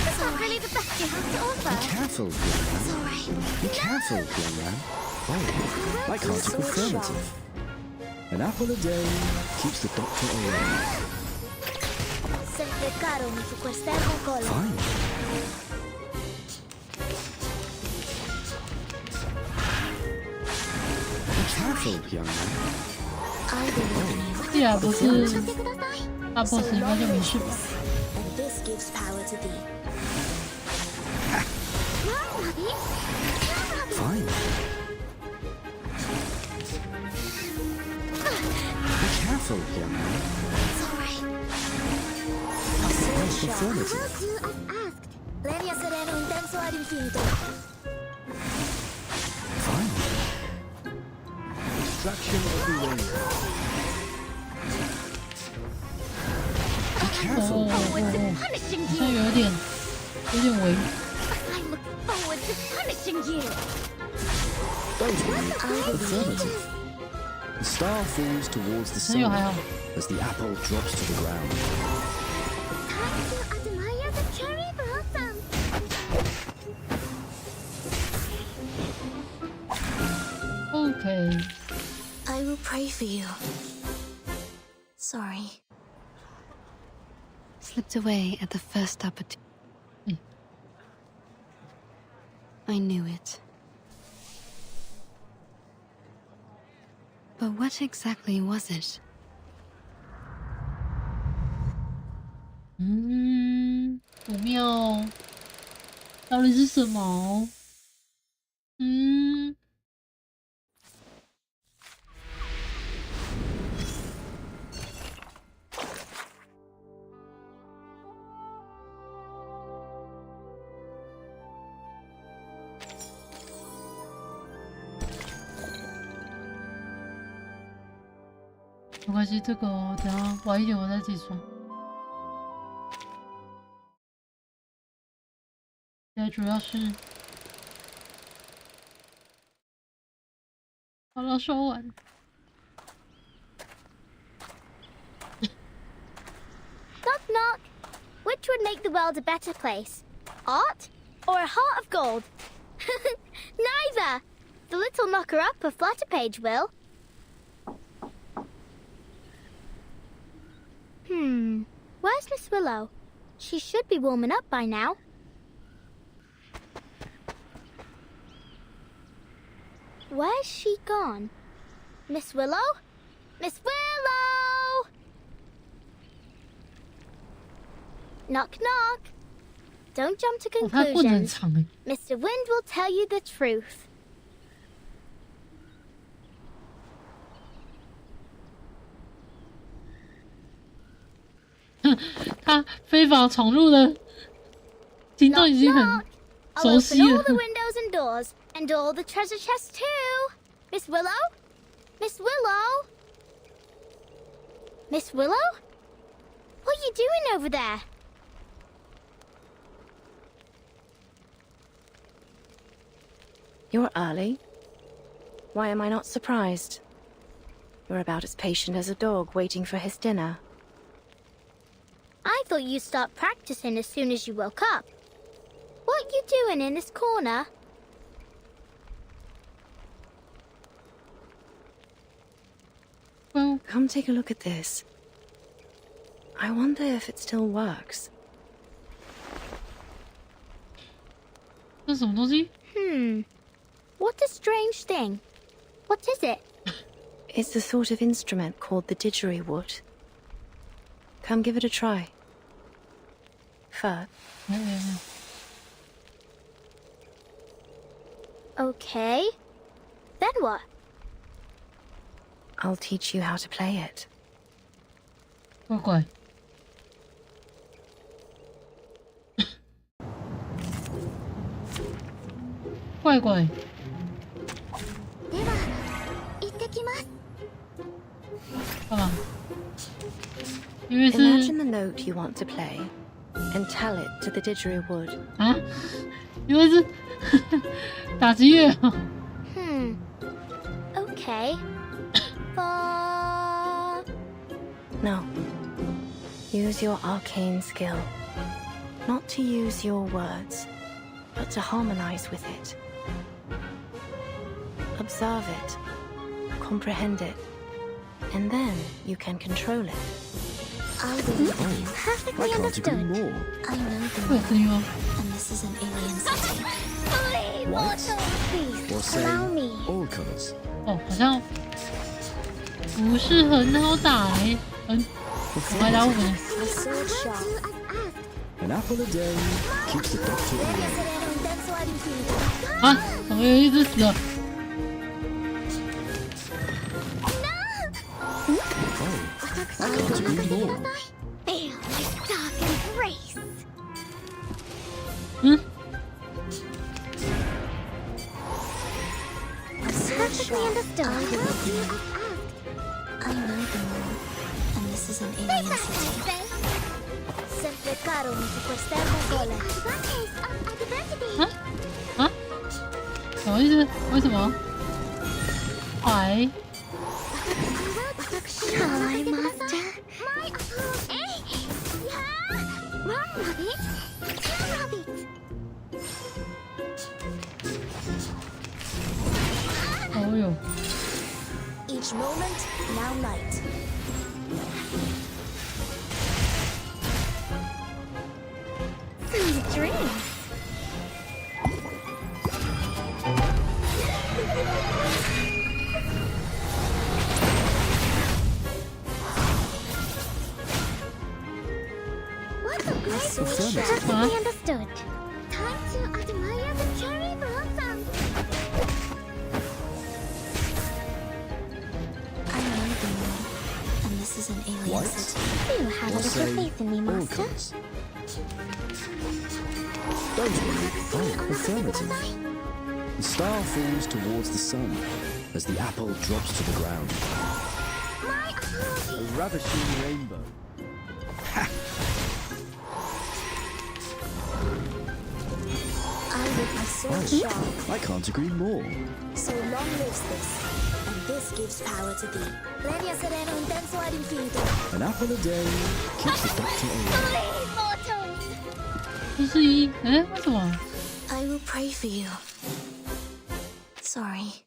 That's not really the best you have to offer. Be careful, young man. Sorry. Be careful, young man. Oh, I can't take affirmative. An apple a day keeps the doctor away. Fine. Be careful, young man. 既然不是大 boss， 应该就没事吧？ Fine. Be careful, young man. Affirmative. Fine. Destruction of the wind. Be careful. 好像有点微。 I look forward to punishing you. Don't worry. Affirmative. The star falls towards the sun as the apple drops to the ground. Time to admire the cherry blossom. Okay. I will pray for you. Sorry. Slipped away at the first opportunity. I knew it. But what exactly was it? 不妙，到底是什么？没关系，这个等下晚一点我再自己刷。现在主要是好了，刷完。Knock knock. Which would make the world a better place? Art or a heart of gold? Neither. The little knocker-up of Flutterpage will. Where's Miss Willow? She should be warming up by now. Where's she gone? Miss Willow? Miss Willow! Knock, knock. Don't jump to conclusions. Mr. Wind will tell you the truth. 他非法闯入的听众已经很熟悉了。I'll open all the windows and doors, and all the treasure chests too. Miss Willow? Miss Willow? Miss Willow? What are you doing over there? You're early. Why am I not surprised? You're about as patient as a dog waiting for his dinner. I thought you'd start practicing as soon as you woke up. What you doing in this corner? Well, come take a look at this. I wonder if it still works. 这是什么东西？ What a strange thing. What is it? It's the sort of instrument called the didgeridoo. Come give it a try. First. Okay. Then what? I'll teach you how to play it. 乖乖。乖乖。干嘛？因为是 Imagine the note you want to play, and tell it to the didgeridoo. 啊？因为是打击乐。Okay. No. Use your arcane skill. Not to use your words, but to harmonize with it. Observe it. Comprehend it. And then you can control it. Perfectly understood. I know the world, and this is an alien city. White, Please, or say allow me. all colors. 哦，好像不是很好打欸，我来打5分。 An apple a day keeps the doctor away. 啊，怎么有一只死了？ I can't agree more. Feel my dark embrace. Perfectly understood. I know the moon, and this is an alien city. Sempre caro mi sequestrarme sola. 啊？什么意思？为什么？哎。 Shall I, Master? Run, Rabbit! Kill Rabbit! 哦哟。 Each moment, now night. Sweet dreams! What a great shot! Perfectly understood. Time to admire the cherry blossom. I know the moon, and this is an alien city. You have a little faith in me, Master. Don't worry. Oh, affirmative. The star falls towards the sun as the apple drops to the ground. A ravishing rainbow. I with my sword sharp. I can't agree more. So long lives this, and this gives power to thee. Legna sereno intenso ad infinito. An apple a day keeps the doctor away. Mortals! 这是一，哎，为什么？ I will pray for you. Sorry.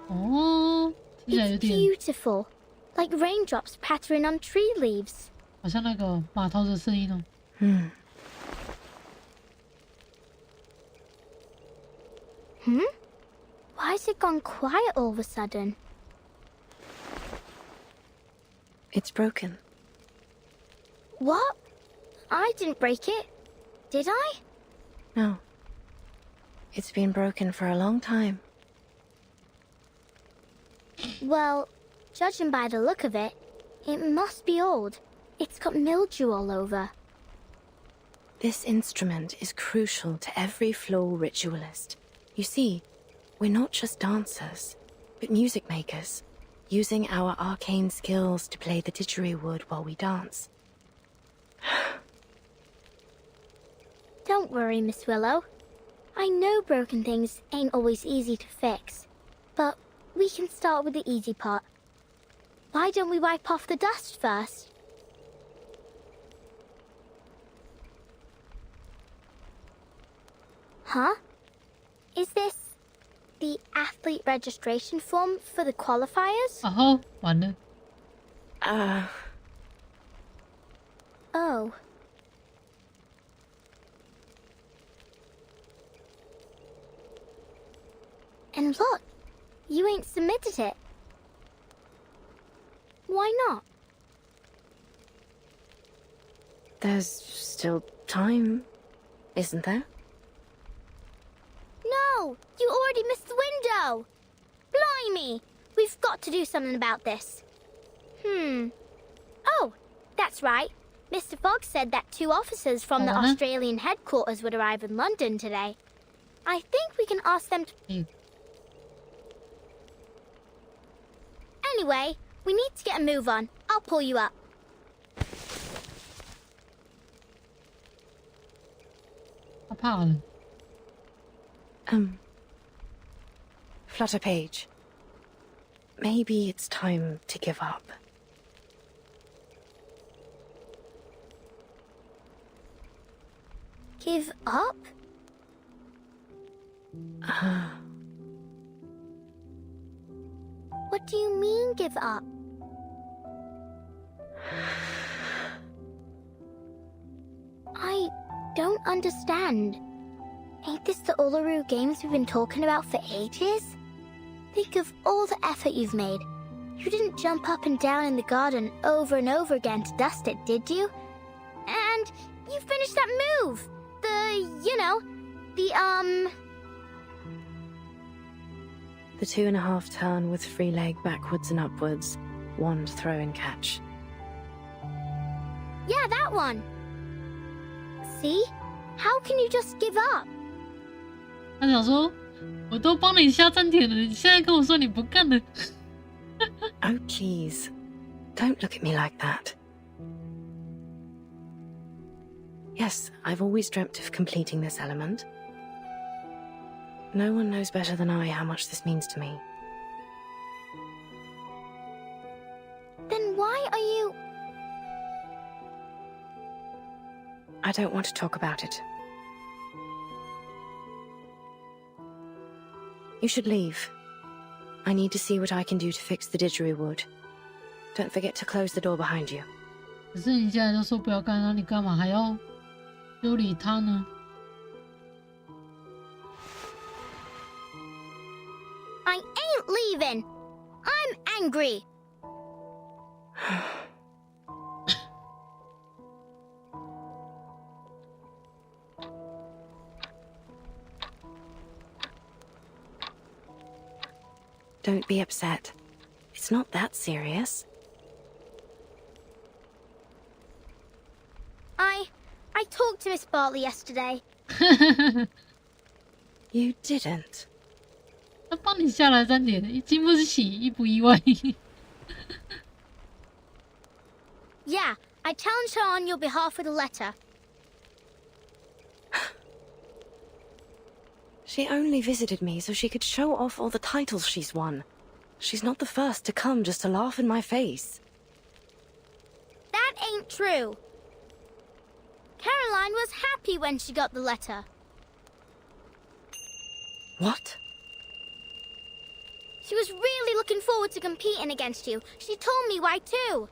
Oh, it's beautiful, like raindrops pattering on tree leaves. 好像那个码头的声音哦。Why has it gone quiet all of a sudden? It's broken. What? I didn't break it, did I? No. It's been broken for a long time. Well, judging by the look of it, it must be old. It's got mildew all over. This instrument is crucial to every floor ritualist. You see, we're not just dancers, but music makers, using our arcane skills to play the didgeridoo while we dance. Don't worry, Miss Willow. I know broken things ain't always easy to fix, but we can start with the easy part. Why don't we wipe off the dust first? Huh? Is this the athlete registration form for the qualifiers?完了。Oh. And look, you ain't submitted it. Why not? There's still time, isn't there? No! You already missed the window! Blimey! We've got to do something about this. Oh, that's right. Mr. Fogg said that 2 officers from the Australian headquarters would arrive in London today. I think we can ask them to... Anyway, we need to get a move on. I'll pull you up. Flutter Page. Maybe it's time to give up. Give up? What do you mean, give up? I don't understand. Ain't this the Uluru Games we've been talking about for ages? Think of all the effort you've made. You didn't jump up and down in the garden over and over again to dust it, did you? And you finished that move! The 2.5 turn with free leg backwards and upwards, wand throw and catch. Yeah, that one! See? How can you just give up? 他想说，我都帮你下站点了，你现在跟我说你不干了。Oh, please. Don't look at me like that. Yes, I've always dreamt of completing this element. No one knows better than I how much this means to me. Then why are you... I don't want to talk about it. You should leave. I need to see what I can do to fix the didgeridoo. Don't forget to close the door behind you. 可是你现在都说不要干，那你干嘛还要修理它呢？ I ain't leaving. I'm angry. Don't be upset. It's not that serious. I talked to Miss Bartley yesterday. You didn't? 他帮你下来站点，经不起意不意外。Yeah, I challenged her on your behalf with a letter. She only visited me so she could show off all the titles she's won. She's not the first to come just to laugh in my face. That ain't true. Caroline was happy when she got the letter. What? She was really looking forward to competing against you. She told me why too.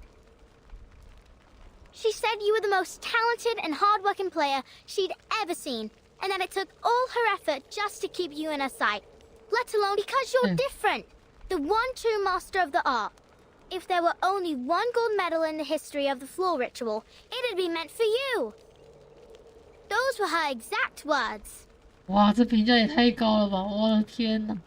She said you were the most talented and hard-working player she'd ever seen, and that it took all her effort just to keep you in her sight. Let alone because you're different. The one true master of the art. If there were only one gold medal in the history of the floor ritual, it'd be meant for you. Those were her exact words. 哇，这评价也太高了吧！我的天哪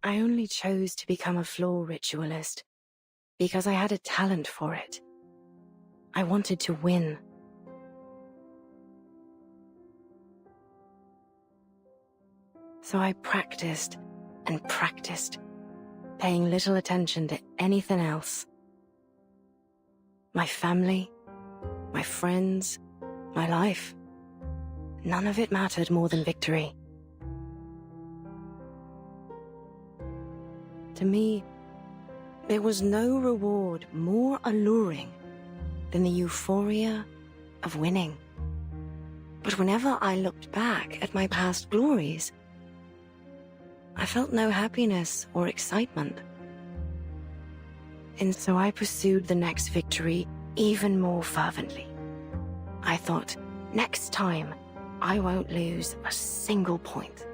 ！I only chose to become a floor ritualist because I had a talent for it. I wanted to win. So I practiced and practiced, paying little attention to anything else. My family, my friends, my life. None of it mattered more than victory. To me, there was no reward more alluring than the euphoria of winning. But whenever I looked back at my past glories, I felt no happiness or excitement. And so I pursued the next victory even more fervently. I thought, next time, I won't lose a single point.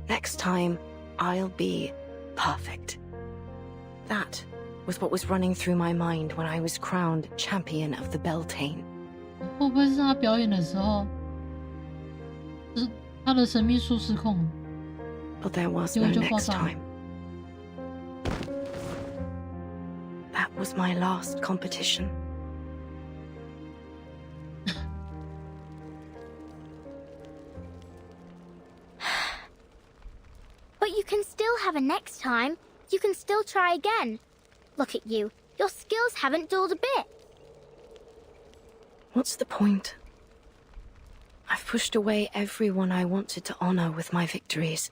Next time, I'll be perfect. That was what was running through my mind when I was crowned champion of the Beltane. 会不会是他表演的时候，就是他的神秘术失控？ But there was no next time. That was my last competition. But you can still have a next time. You can still try again. Look at you. Your skills haven't dulled a bit. What's the point? I've pushed away everyone I wanted to honor with my victories.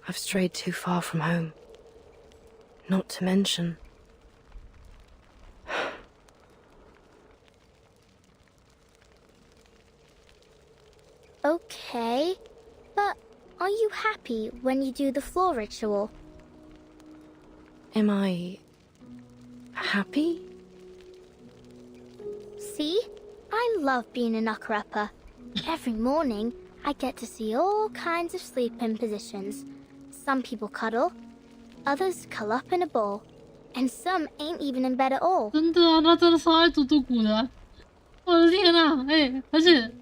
I've strayed too far from home. Not to mention... Okay, but are you happy when you do the floor ritual? Am I... happy? See? I love being an upper. Every morning, I get to see all kinds of sleep-in positions. Some people cuddle, others curl up in a ball, and some ain't even in bed at all. 真的啊，他真的超爱猪猪骨的、啊，我的天哪！哎，而且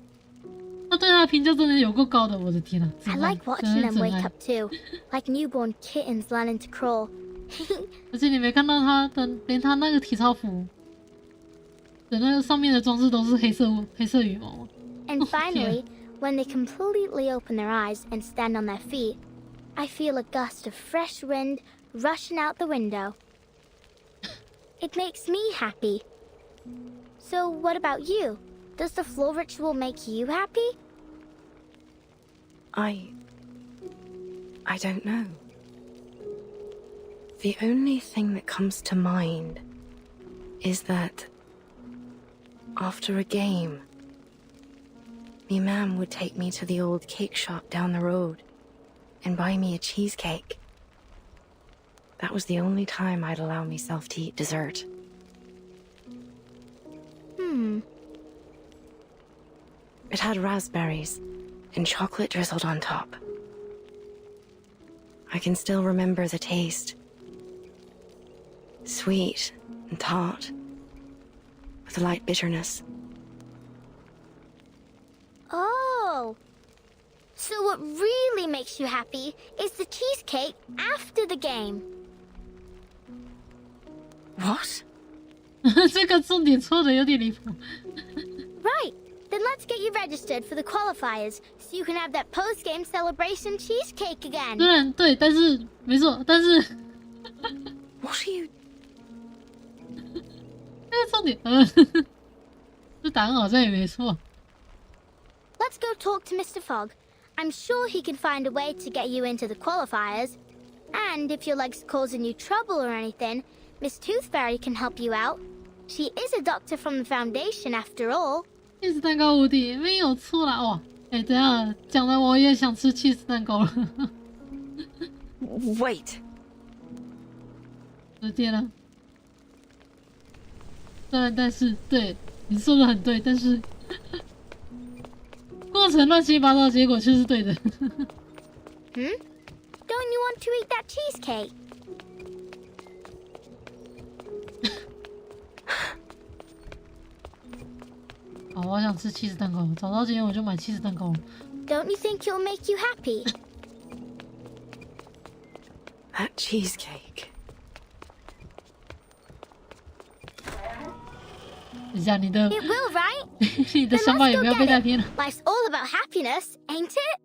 他对他的评价真的有够高的，我的天哪！ I like watching them wake up too, like newborn kittens learning to crawl. 而且你没看到他的，连他那个体操服的那个上面的装饰都是黑色羽毛。And finally, when they completely open their eyes and stand on their feet, I feel a gust of fresh wind rushing out the window. It makes me happy. So what about you? Does the floor ritual make you happy? I don't know. The only thing that comes to mind is that after a game, me mum would take me to the old cake shop down the road and buy me a cheesecake. That was the only time I'd allow myself to eat dessert. It had raspberries and chocolate drizzled on top. I can still remember the taste. Sweet and tart, with a light bitterness. Oh! So what really makes you happy is the cheesecake after the game. What? 这个重点错的有点离谱。Right. Then let's get you registered for the qualifiers so you can have that post-game celebration cheesecake again. 虽然对，但是没错，但是 What are you? 这个重点，这答案好像也没错。Let's go talk to Mr. Fogg. I'm sure he can find a way to get you into the qualifiers. And if your leg's causing you trouble or anything, Miss Tooth Fairy can help you out. She is a doctor from the Foundation after all. 叶子蛋糕无敌，没有错啦！哇，哎，等下讲的我也想吃起司蛋糕了。Wait， 我的天啊！虽然但是，对你说的很对，但是过程乱七八糟，结果却是对的。Don't you want to eat that cheesecake? 好，我想吃起司蛋糕。找到今天我就买起司蛋糕。Don't you think it'll make you happy? That cheesecake. 等一下，你的 It will, right? 你的想法有没有被带偏了？ Life's all about happiness, ain't it?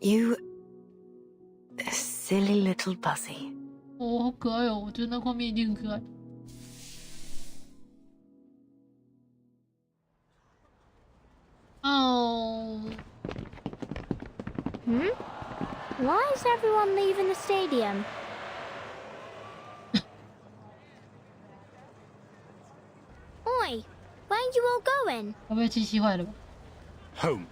You silly little Buzzy. 哦，好可爱哦！我觉得那画面一定很可爱。哦。Why is everyone leaving the stadium? Oi, where are you all going? 会不会机器坏了吧？ Home.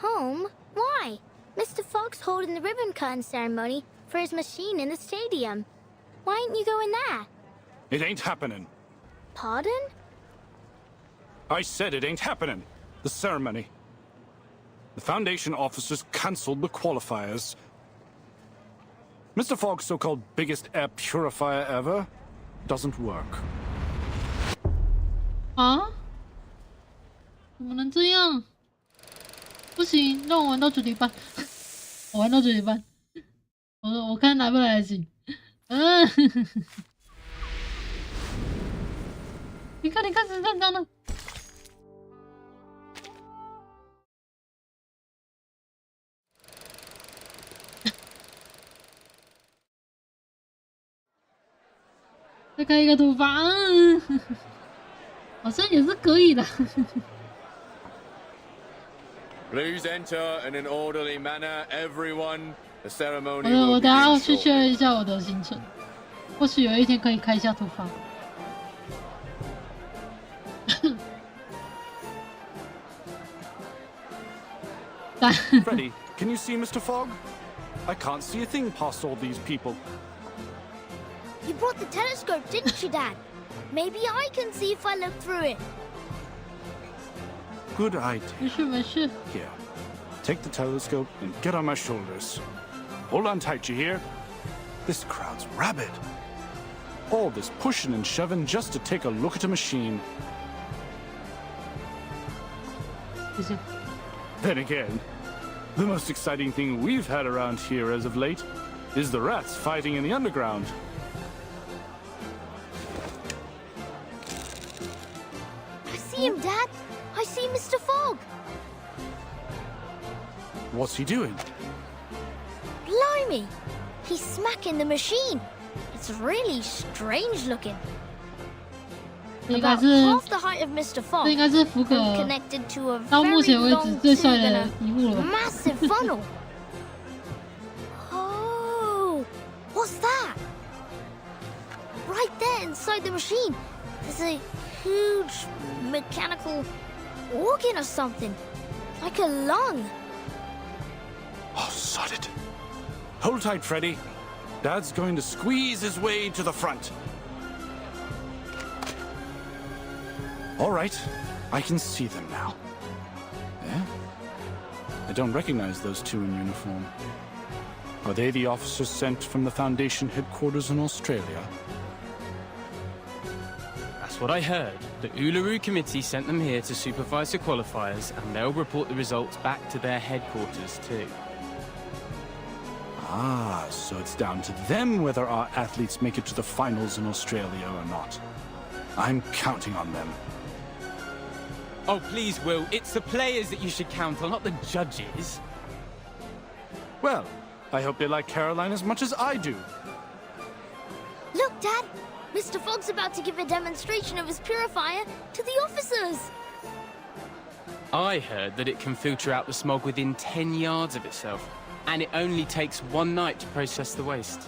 Home? Why? Mr. Fox holding the ribbon cutting ceremony for his machine in the stadium. Why ain't you going there? It ain't happening. Pardon? I said it ain't happening. The ceremony. The Foundation officers cancelled the qualifiers. Mr. Fogg's so-called biggest air purifier ever doesn't work. 啊？怎么能这样？不行，让我玩到9点半。我玩到9点半。我看来不来得及。你看，是这样的。再开一个突发，好像也是可以的。Please enter in an orderly manner, everyone. The ceremony 我 will 等下要 begin 去 shortly. 确认一下我的行程，或许有一天可以开一下突发。Freddy, can you see Mr. Fogg? I can't see a thing past all these people. You brought the telescope, didn't you, Dad? Maybe I can see if I look through it. Good idea. 没事没事。 Here, take the telescope and get on my shoulders. Hold on tight, you hear? This crowd's rabid. All this pushing and shoving just to take a look at a machine. 谢谢。 Then again, the most exciting thing we've had around here as of late is the rats fighting in the underground. I see him, Dad. I see Mr. Fogg. What's he doing? Blimey. He's smacking the machine. It's really strange looking. 应该 About 是 half the height of Mr. Fogg. 这应该是福可 and connected to a 到目 very 前为止 long 最 tube 帅 and 的 a 一幕了。 massive funnel. Oh, what's that? Right there inside the machine, there's a huge mechanical organ or something, like a lung. Oh, sod it. Hold tight, Freddy. Dad's going to squeeze his way to the front. All right, I can see them now. Eh? I don't recognize those two in uniform. Are they the officers sent from the Foundation headquarters in Australia? That's what I heard. The Uluru Committee sent them here to supervise the qualifiers, and they'll report the results back to their headquarters too. Ah, so it's down to them whether our athletes make it to the finals in Australia or not. I'm counting on them. Oh, please, Will. It's the players that you should count on, not the judges. Well, I hope they like Caroline as much as I do. Look, Dad. Mr. Fogg's about to give a demonstration of his purifier to the officers. I heard that it can filter out the smog within 10 yards of itself, and it only takes one night to process the waste.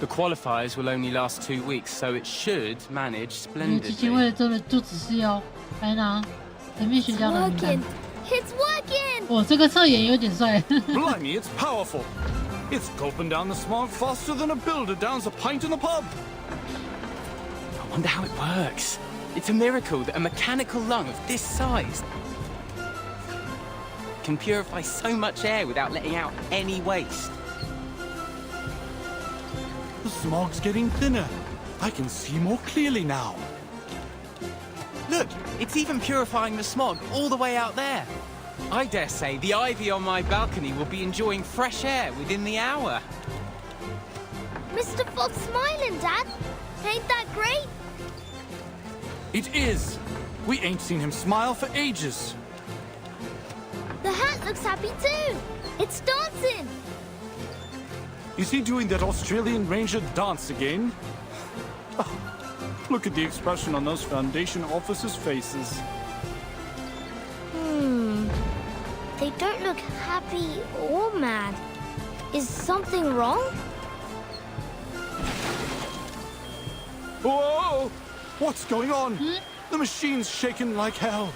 The qualifiers will only last 2 weeks, so it should manage 基金会 splendidly. 真的就只是要来拿神秘学家的名单。 It's working! 哦，这个侧颜有点帅。 Blimey, it's powerful. It's gulping down the smog faster than a builder downs a pint in the pub. I wonder how it works. It's a miracle that a mechanical lung of this size can purify so much air without letting out any waste. The smog's getting thinner. I can see more clearly now. Look, it's even purifying the smog all the way out there. I dare say the ivy on my balcony will be enjoying fresh air within the hour. Mr. Fogg's smiling, Dad. Ain't that great? It is. We ain't seen him smile for ages. The hat looks happy too. It's dancing. Is he doing that Australian Ranger dance again? Oh, look at the expression on those Foundation officers' faces. They don't look happy or mad. Is something wrong? Whoa! What's going on? The machine's shaking like hell.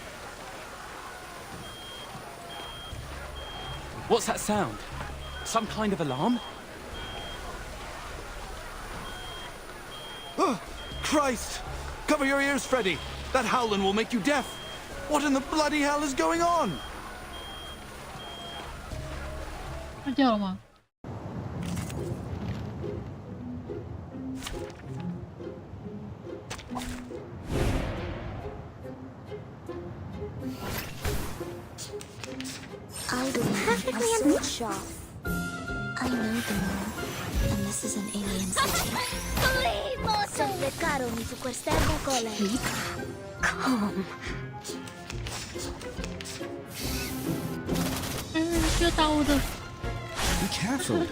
What's that sound? Some kind of alarm? Oh, Christ! Cover your ears, Freddy. That howling will make you deaf. What in the bloody hell is going on? 睡觉了吗？ I perfectly sharp. I know the law, and this is an alien city. Keep calm. 就打我的。 Be careful.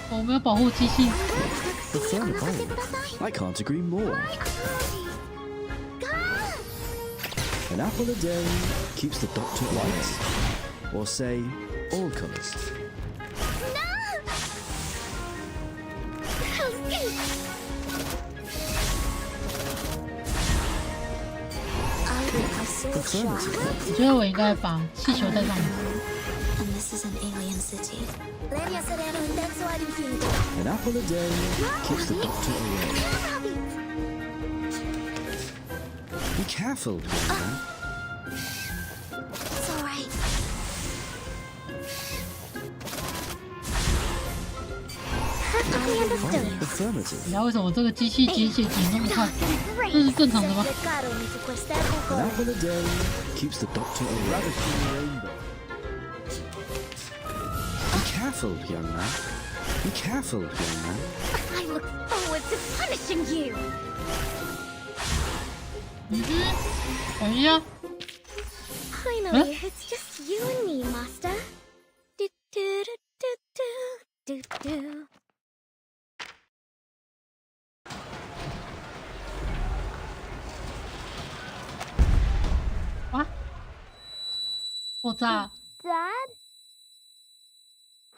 我们要保护机器。 The thermal bomb. I can't agree more. An apple a day keeps the doctor right. Or say, all comers. Affirmative. 我觉得我应该把气球带上来。 And this is an alien city. An apple a day keeps the doctor away. Be careful, young man. It's alright. Perfectly understood. Affirmative. 你知道为什么这个机器解血解那么快？这是正常的吗？ An apple a day keeps the doctor away. Be careful, young man. Be careful, young man. I look forward to punishing you. 等一下， Finally, it's just you and me, Master. Do do do do do do. 啊！爆炸！ Dad?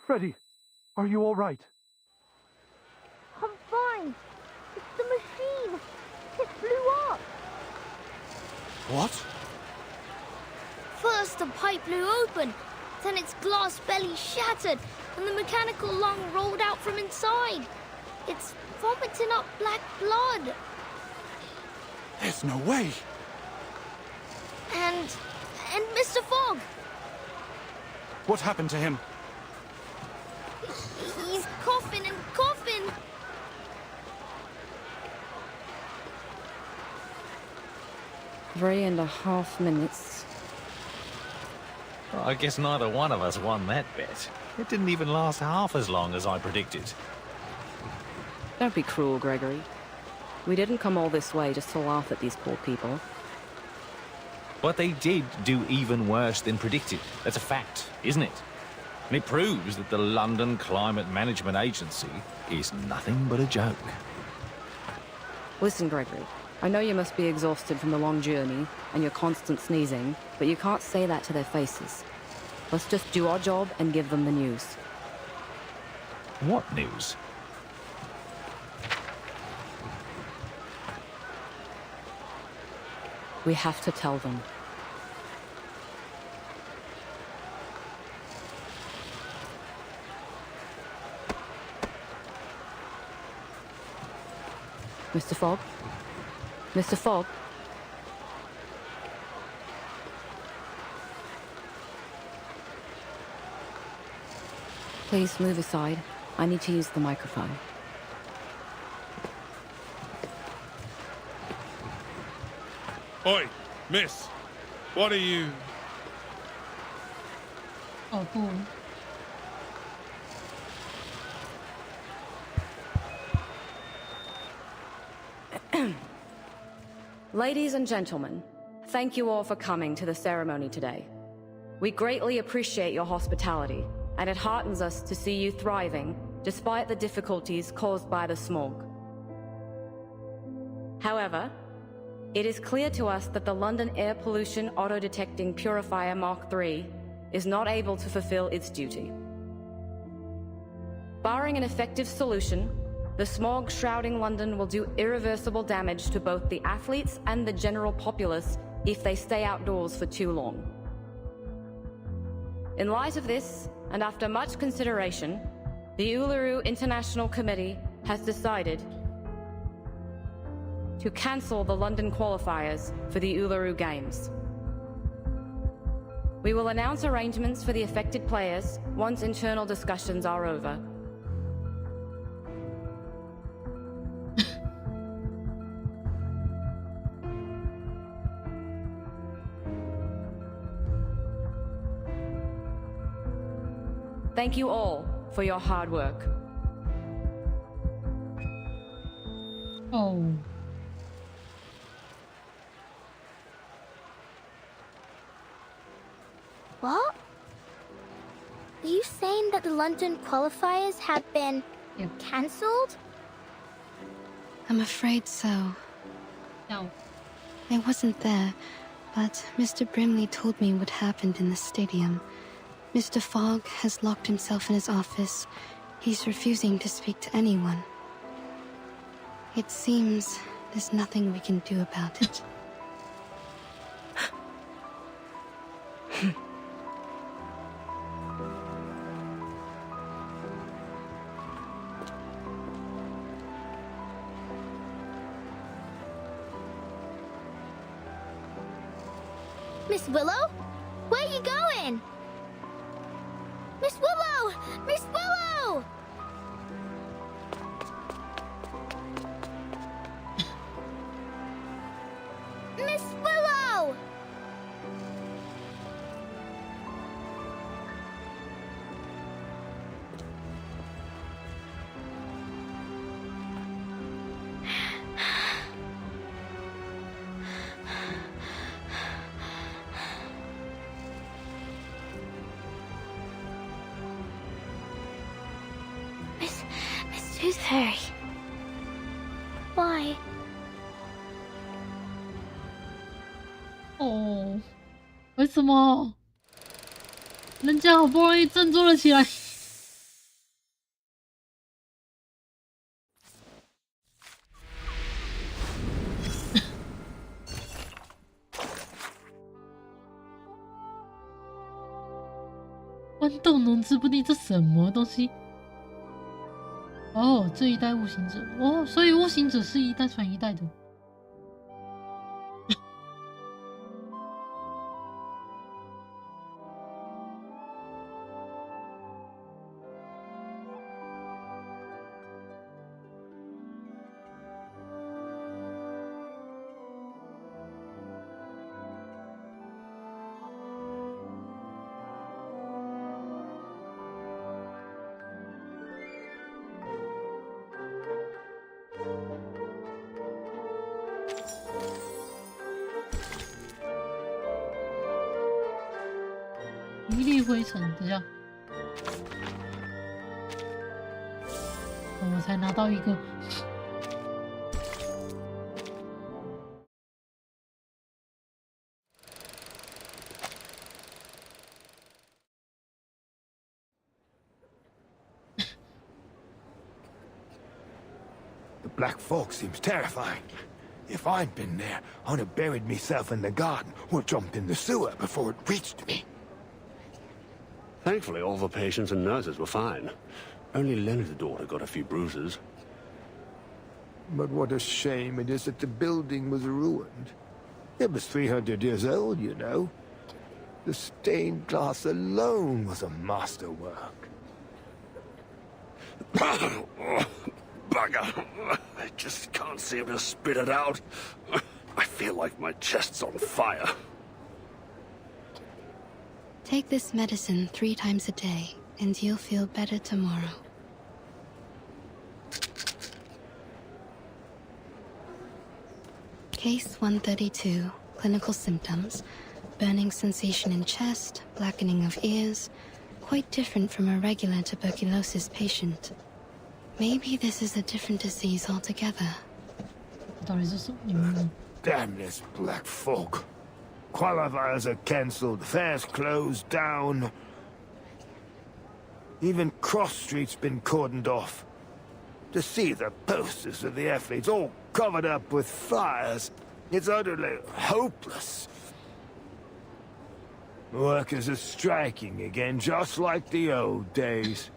Freddy, are you all right? I'm fine. It's the machine. It blew up. What? First, the pipe blew open. Then its glass belly shattered, and the mechanical lung rolled out from inside. It's vomiting up black blood. There's no way. And Mr. Fogg. What happened to him? He's coughing and coughing. 3.5 minutes. Well, I guess neither one of us won that bet. It didn't even last half as long as I predicted. Don't be cruel, Gregory. We didn't come all this way just to laugh at these poor people. But they did do even worse than predicted. That's a fact, isn't it? And it proves that the London Climate Management Agency is nothing but a joke. Listen, Gregory. I know you must be exhausted from the long journey and your constant sneezing, but you can't say that to their faces. Let's just do our job and give them the news. What news? We have to tell them. Mr. Fogg? Mr. Fogg? Please move aside. I need to use the microphone. Oi, miss. What are you... Oh, cool. Ladies and gentlemen, thank you all for coming to the ceremony today. We greatly appreciate your hospitality, and it heartens us to see you thriving despite the difficulties caused by the smog. However, it is clear to us that the London Air Pollution Auto-Detecting Purifier Mark III is not able to fulfill its duty. Barring an effective solution, the smog shrouding London will do irreversible damage to both the athletes and the general populace if they stay outdoors for too long. In light of this, and after much consideration, the Uluru International Committee has decided to cancel the London qualifiers for the Uluru Games. We will announce arrangements for the affected players once internal discussions are over. Thank you all for your hard work. Oh. What? Are you saying that the London qualifiers have been cancelled? I'm afraid so. No. I wasn't there, but Mr. Brimley told me what happened in the stadium. Mr. Fogg has locked himself in his office. He's refusing to speak to anyone. It seems there's nothing we can do about it. Miss Willow? Where are you going? Miss Willow! Miss Willow! Miss Willow! Miss Fairy. Why? 哦，为什么？人家好不容易振作了起来。豌豆能吃不腻，这什么东西？哦，这一代悟行者，哦，所以悟行者是一代传一代的。一粒灰尘，等一下，我才拿到一个。The Black Fog seems terrifying. If I'd been there, I'd have buried myself in the garden or jumped in the sewer before it reached me. Thankfully, all the patients and nurses were fine. Only Leonard's daughter got a few bruises. But what a shame it is that the building was ruined. It was 300 years old, you know. The stained glass alone was a masterwork. Bugger. I just can't seem to spit it out. I feel like my chest's on fire. Take this medicine 3 times a day, and you'll feel better tomorrow. Case 132. Clinical symptoms. Burning sensation in chest, blackening of ears. Quite different from a regular tuberculosis patient. Maybe this is a different disease altogether. Damn this black folk. Qualifiers are cancelled, fairs closed down. Even Cross Street's been cordoned off. To see the posters of the athletes all covered up with fires, it's utterly hopeless. Workers are striking again, just like the old days.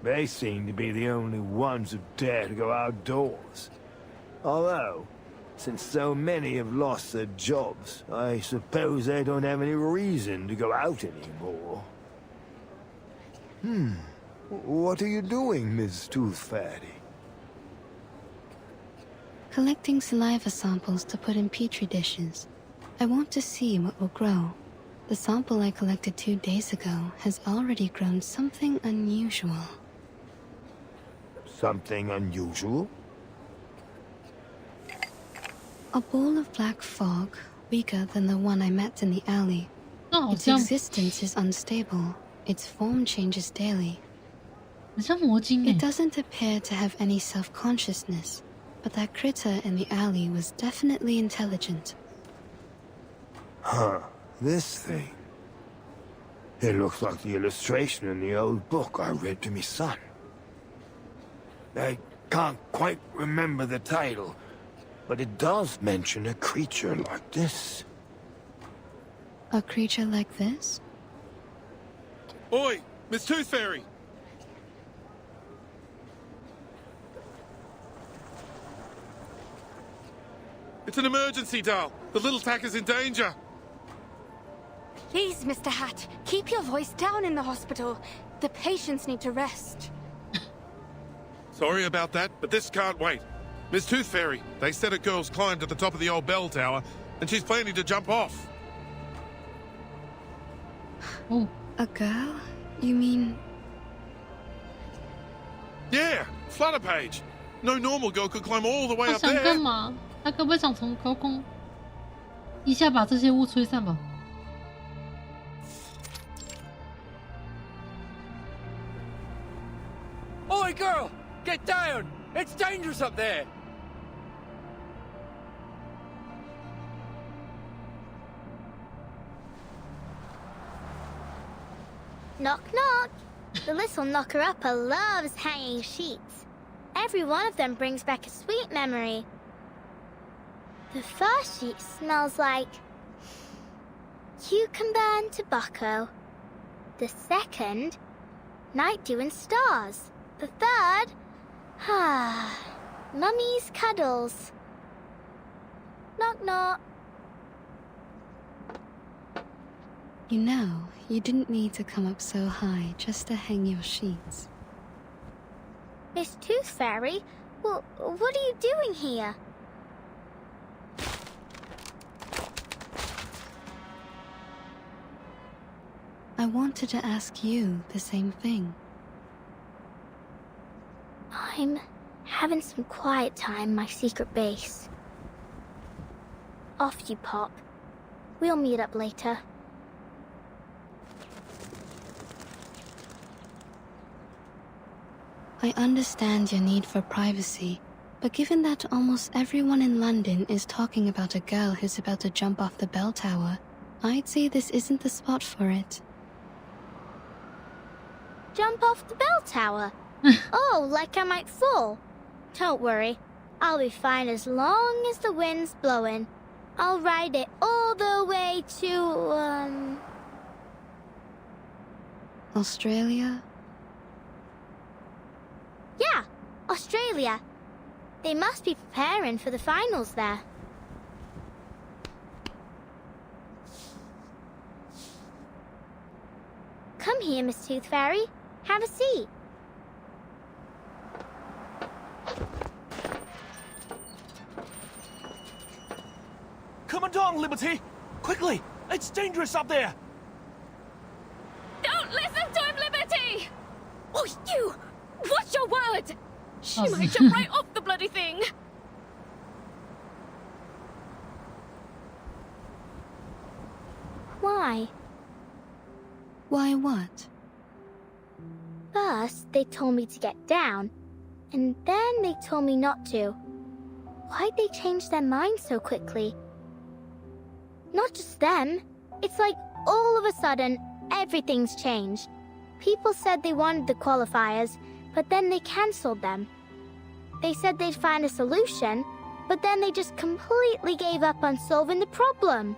They seem to be the only ones who dare to go outdoors. Although, since so many have lost their jobs, I suppose they don't have any reason to go out anymore. What are you doing, Ms. Tooth Fairy? Collecting saliva samples to put in petri dishes. I want to see what will grow. The sample I collected 2 days ago has already grown something unusual. Something unusual? A ball of black fog, weaker than the one I met in the alley. Its existence is unstable. Its form changes daily. It doesn't appear to have any self-consciousness, but that critter in the alley was definitely intelligent. Huh. This thing. It looks like the illustration in the old book I read to my son. I can't quite remember the title, but it does mention a creature like this. A creature like this? Oi, Miss Tooth Fairy! It's an emergency, Dal. The little tack is in danger. Please, Mr. Hat, keep your voice down in the hospital. The patients need to rest. Sorry about that, but this can't wait. Miss Tooth Fairy, they said a girl's climbed to the top of the old bell tower, and she's planning to jump off. Oh. A girl? You mean... Yeah, Flutterpage. No normal girl could climb all the way up 他想 there. 干嘛？他可不可以想从高空一下把这些雾吹散吧？ Oi, girl! Get down! It's dangerous up there! Knock, knock. The little knocker-upper loves hanging sheets. Every one of them brings back a sweet memory. The first sheet smells like cucumber and tobacco. The second, night dew and stars. The third, mummy's cuddles. Knock, knock. You know, you didn't need to come up so high just to hang your sheets. Miss Tooth Fairy, what are you doing here? I wanted to ask you the same thing. I'm having some quiet time in my secret base. Off you pop. We'll meet up later. I understand your need for privacy, but given that almost everyone in London is talking about a girl who's about to jump off the bell tower, I'd say this isn't the spot for it. Jump off the bell tower? Oh, like I might fall. Don't worry. I'll be fine as long as the wind's blowing. I'll ride it all the way to, Australia? Yeah, Australia. They must be preparing for the finals there. Come here, Miss Tooth Fairy. Have a seat. Come on, Liberty! Quickly! It's dangerous up there! Don't listen to him, Liberty! Oh, you! Watch your word! She might jump right off the bloody thing! Why? Why what? First, they told me to get down, and then they told me not to. Why'd they change their minds so quickly? Not just them. It's like all of a sudden, everything's changed. People said they wanted the qualifiers, but then they cancelled them. They said they'd find a solution, but then they just completely gave up on solving the problem.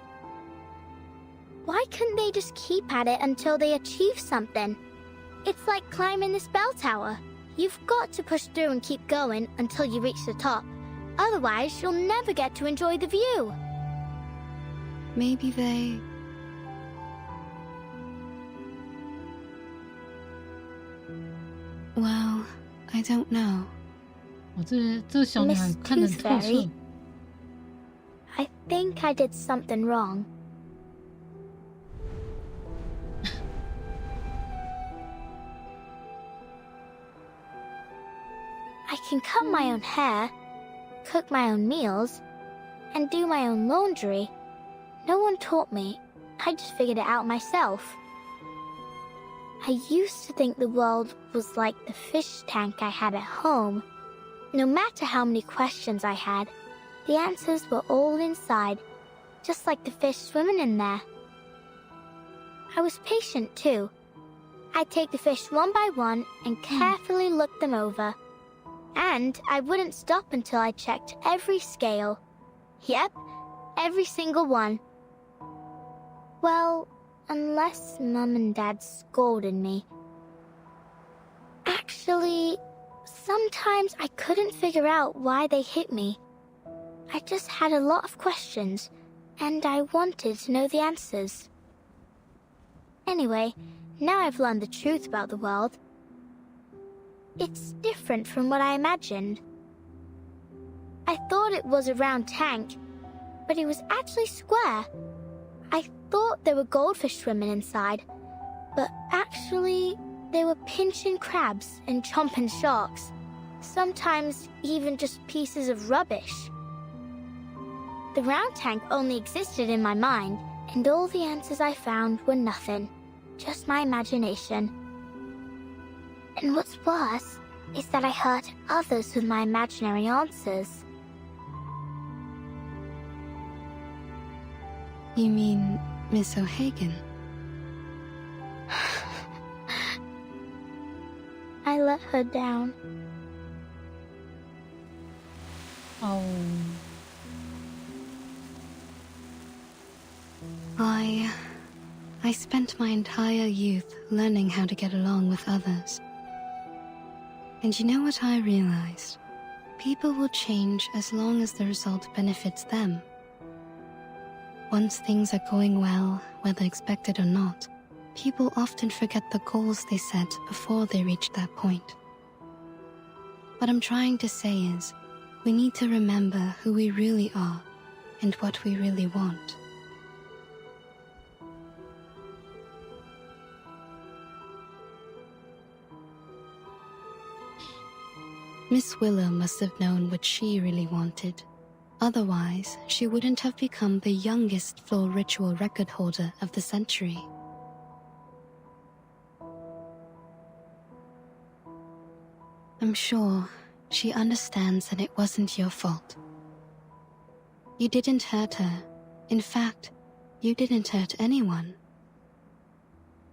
Why couldn't they just keep at it until they achieve something? It's like climbing this bell tower. You've got to push through and keep going until you reach the top. Otherwise, you'll never get to enjoy the view. Maybe they... Well, I don't know. 这小女孩看得透彻。 I think I did something wrong. I can cut my own hair, cook my own meals, and do my own laundry. No one taught me. I just figured it out myself. I used to think the world was like the fish tank I had at home. No matter how many questions I had, the answers were all inside, just like the fish swimming in there. I was patient too. I'd take the fish one by one and carefully look them over. And I wouldn't stop until I checked every scale. Yep, every single one. Well, unless Mum and Dad scolded me. Actually, sometimes I couldn't figure out why they hit me. I just had a lot of questions, and I wanted to know the answers. Anyway, now I've learned the truth about the world. It's different from what I imagined. I thought it was a round tank, but it was actually square. I thought there were goldfish swimming inside, but actually there were pinching crabs and chomping sharks. Sometimes even just pieces of rubbish. The round tank only existed in my mind, and all the answers I found were nothing. Just my imagination. And what's worse is that I hurt others with my imaginary answers. You mean Miss O'Hagan? I let her down. Oh. I spent my entire youth learning how to get along with others. And you know what I realized? People will change as long as the result benefits them. Once things are going well, whether expected or not, people often forget the goals they set before they reach that point. What I'm trying to say is, we need to remember who we really are and what we really want. Miss Willow must have known what she really wanted. Otherwise, she wouldn't have become the youngest floor ritual record holder of the century. I'm sure she understands that it wasn't your fault. You didn't hurt her. In fact, you didn't hurt anyone.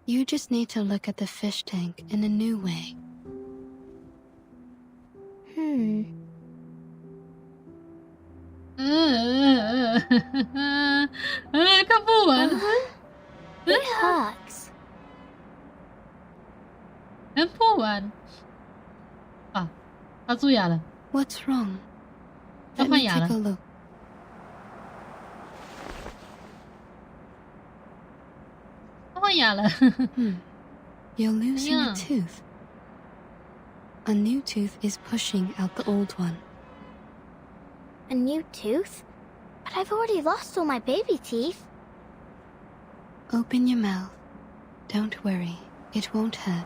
You just need to look at the fish tank in a new way. 看不完。It hurts. 看不完。啊，他蛀牙了。What's wrong? 他换牙了。他换牙了。You're losing a tooth. A new tooth is pushing out the old one. A new tooth? But I've already lost all my baby teeth. Open your mouth. Don't worry. It won't hurt.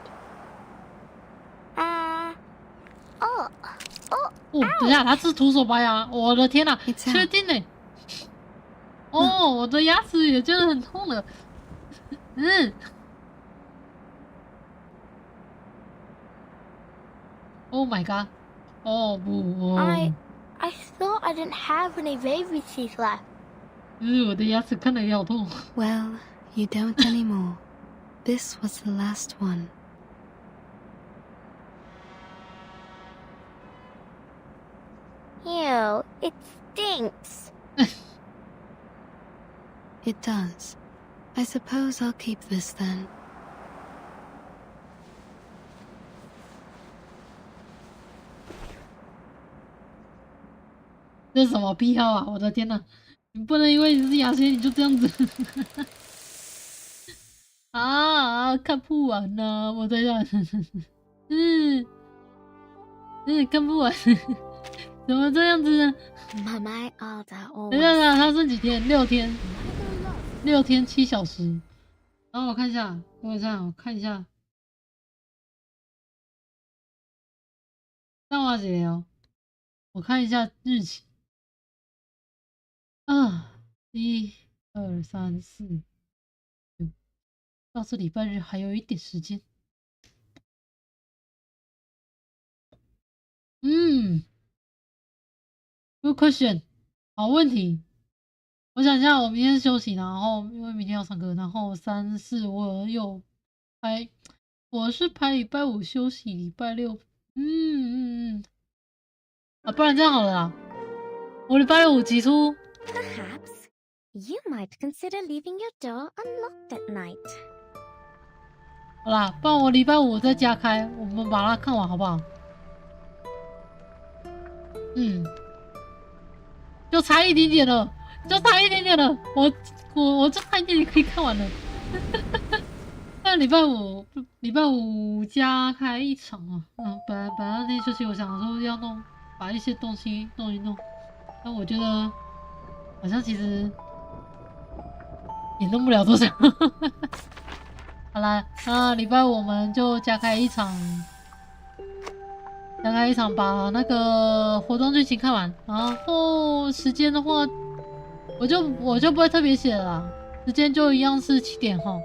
等一下，他是徒手拔牙，我的天哪，确定呢？哦，我的牙齿也真的很痛了。Oh my god！ 哦不， I thought I didn't have any baby teeth left. 我的牙齿看了也好痛。Well, you don't anymore. This was the last one. Ew, it stinks. It does. I suppose I'll keep this then. 这是什么癖好啊！我的天哪，你不能因为你是牙签你就这样子啊！看不完呢，我在想，看不完。怎么这样子呢？等一下，他剩几天？6天，6天7小时。然后我看一下，等我看一下，上华节哦，我看一下日期。1、2、3、4、5，到这礼拜日还有一点时间。Good question， 好问题。我想一下，我明天休息，然后因为明天要上课，然后3、4我是排礼拜5休息，礼拜6，不然这样好了啦，我礼拜5挤出。Perhaps you might consider leaving your door unlocked at night. 好啦，不然我礼拜5再加开，我们把它看完好不好？就差一点点了，就差一点点了，我就差一点点可以看完了。但礼拜五加开一场啊，本来那天休息，我想说要把一些东西弄一弄，但我觉得好像其实也弄不了多少。好啦，那礼拜5我们就加开一场，把那个活动剧情看完，然后时间的话，我就不会特别写了啦，时间就一样是7点齁。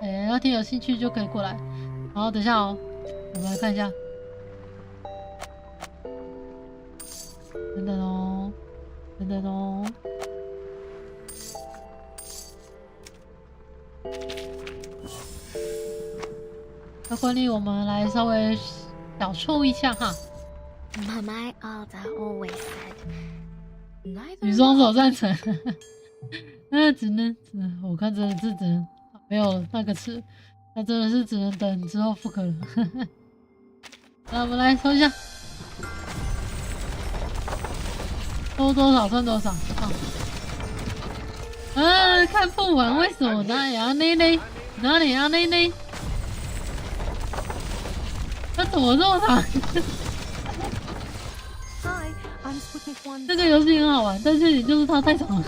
那天有兴趣就可以过来。然后等一下哦，我们来看一下，等等哦。那管理我们来稍微小凑一下哈。My Alda always said, 女双手赞成。只能，我看真的是只能没有那个词，那真的是只能等之后复刻了。那我们来抽一下，抽多少算多少啊！看不完，为什么哪里啊？哪里啊？它怎么这么长？这个游戏很好玩，但是就是它太长了。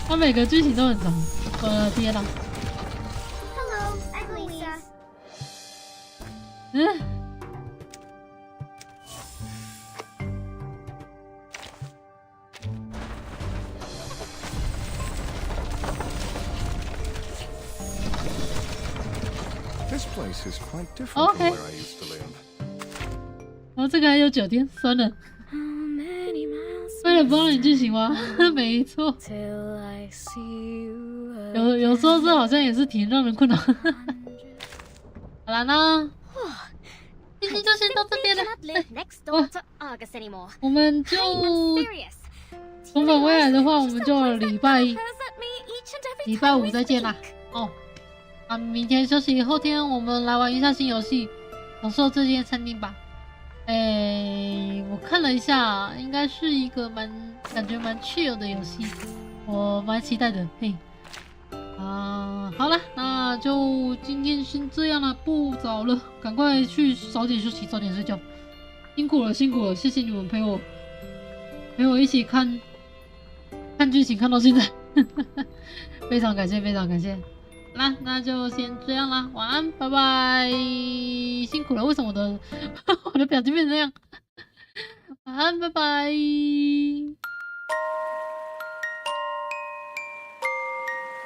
它每个剧情都很长，我的天哪！Hello, I'm Lisa. This place is quite different from where I used to live. 然后这个还有9天，算了。为了帮你剧情吗？没错。有时候这好像也是挺让人困扰。好啦，那继期就先到这边了。我们就重返未来的话，我们就礼拜五再见啦。哦，啊，明天休息，后天我们来玩一下新游戏，享受这间餐厅吧。我看了一下，应该是一个感觉蛮 chill 的游戏，我蛮期待的。嘿，好了，那就今天先这样了，不早了，赶快去早点休息，早点睡觉。辛苦了，辛苦了，谢谢你们陪我一起看剧情看到现在，非常感谢，非常感谢。那就先这样啦，晚安，拜拜，辛苦了。为什么我的表情变成这样？晚安，拜拜。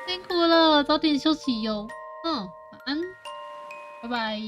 辛苦了，早点休息哟。晚安，拜拜。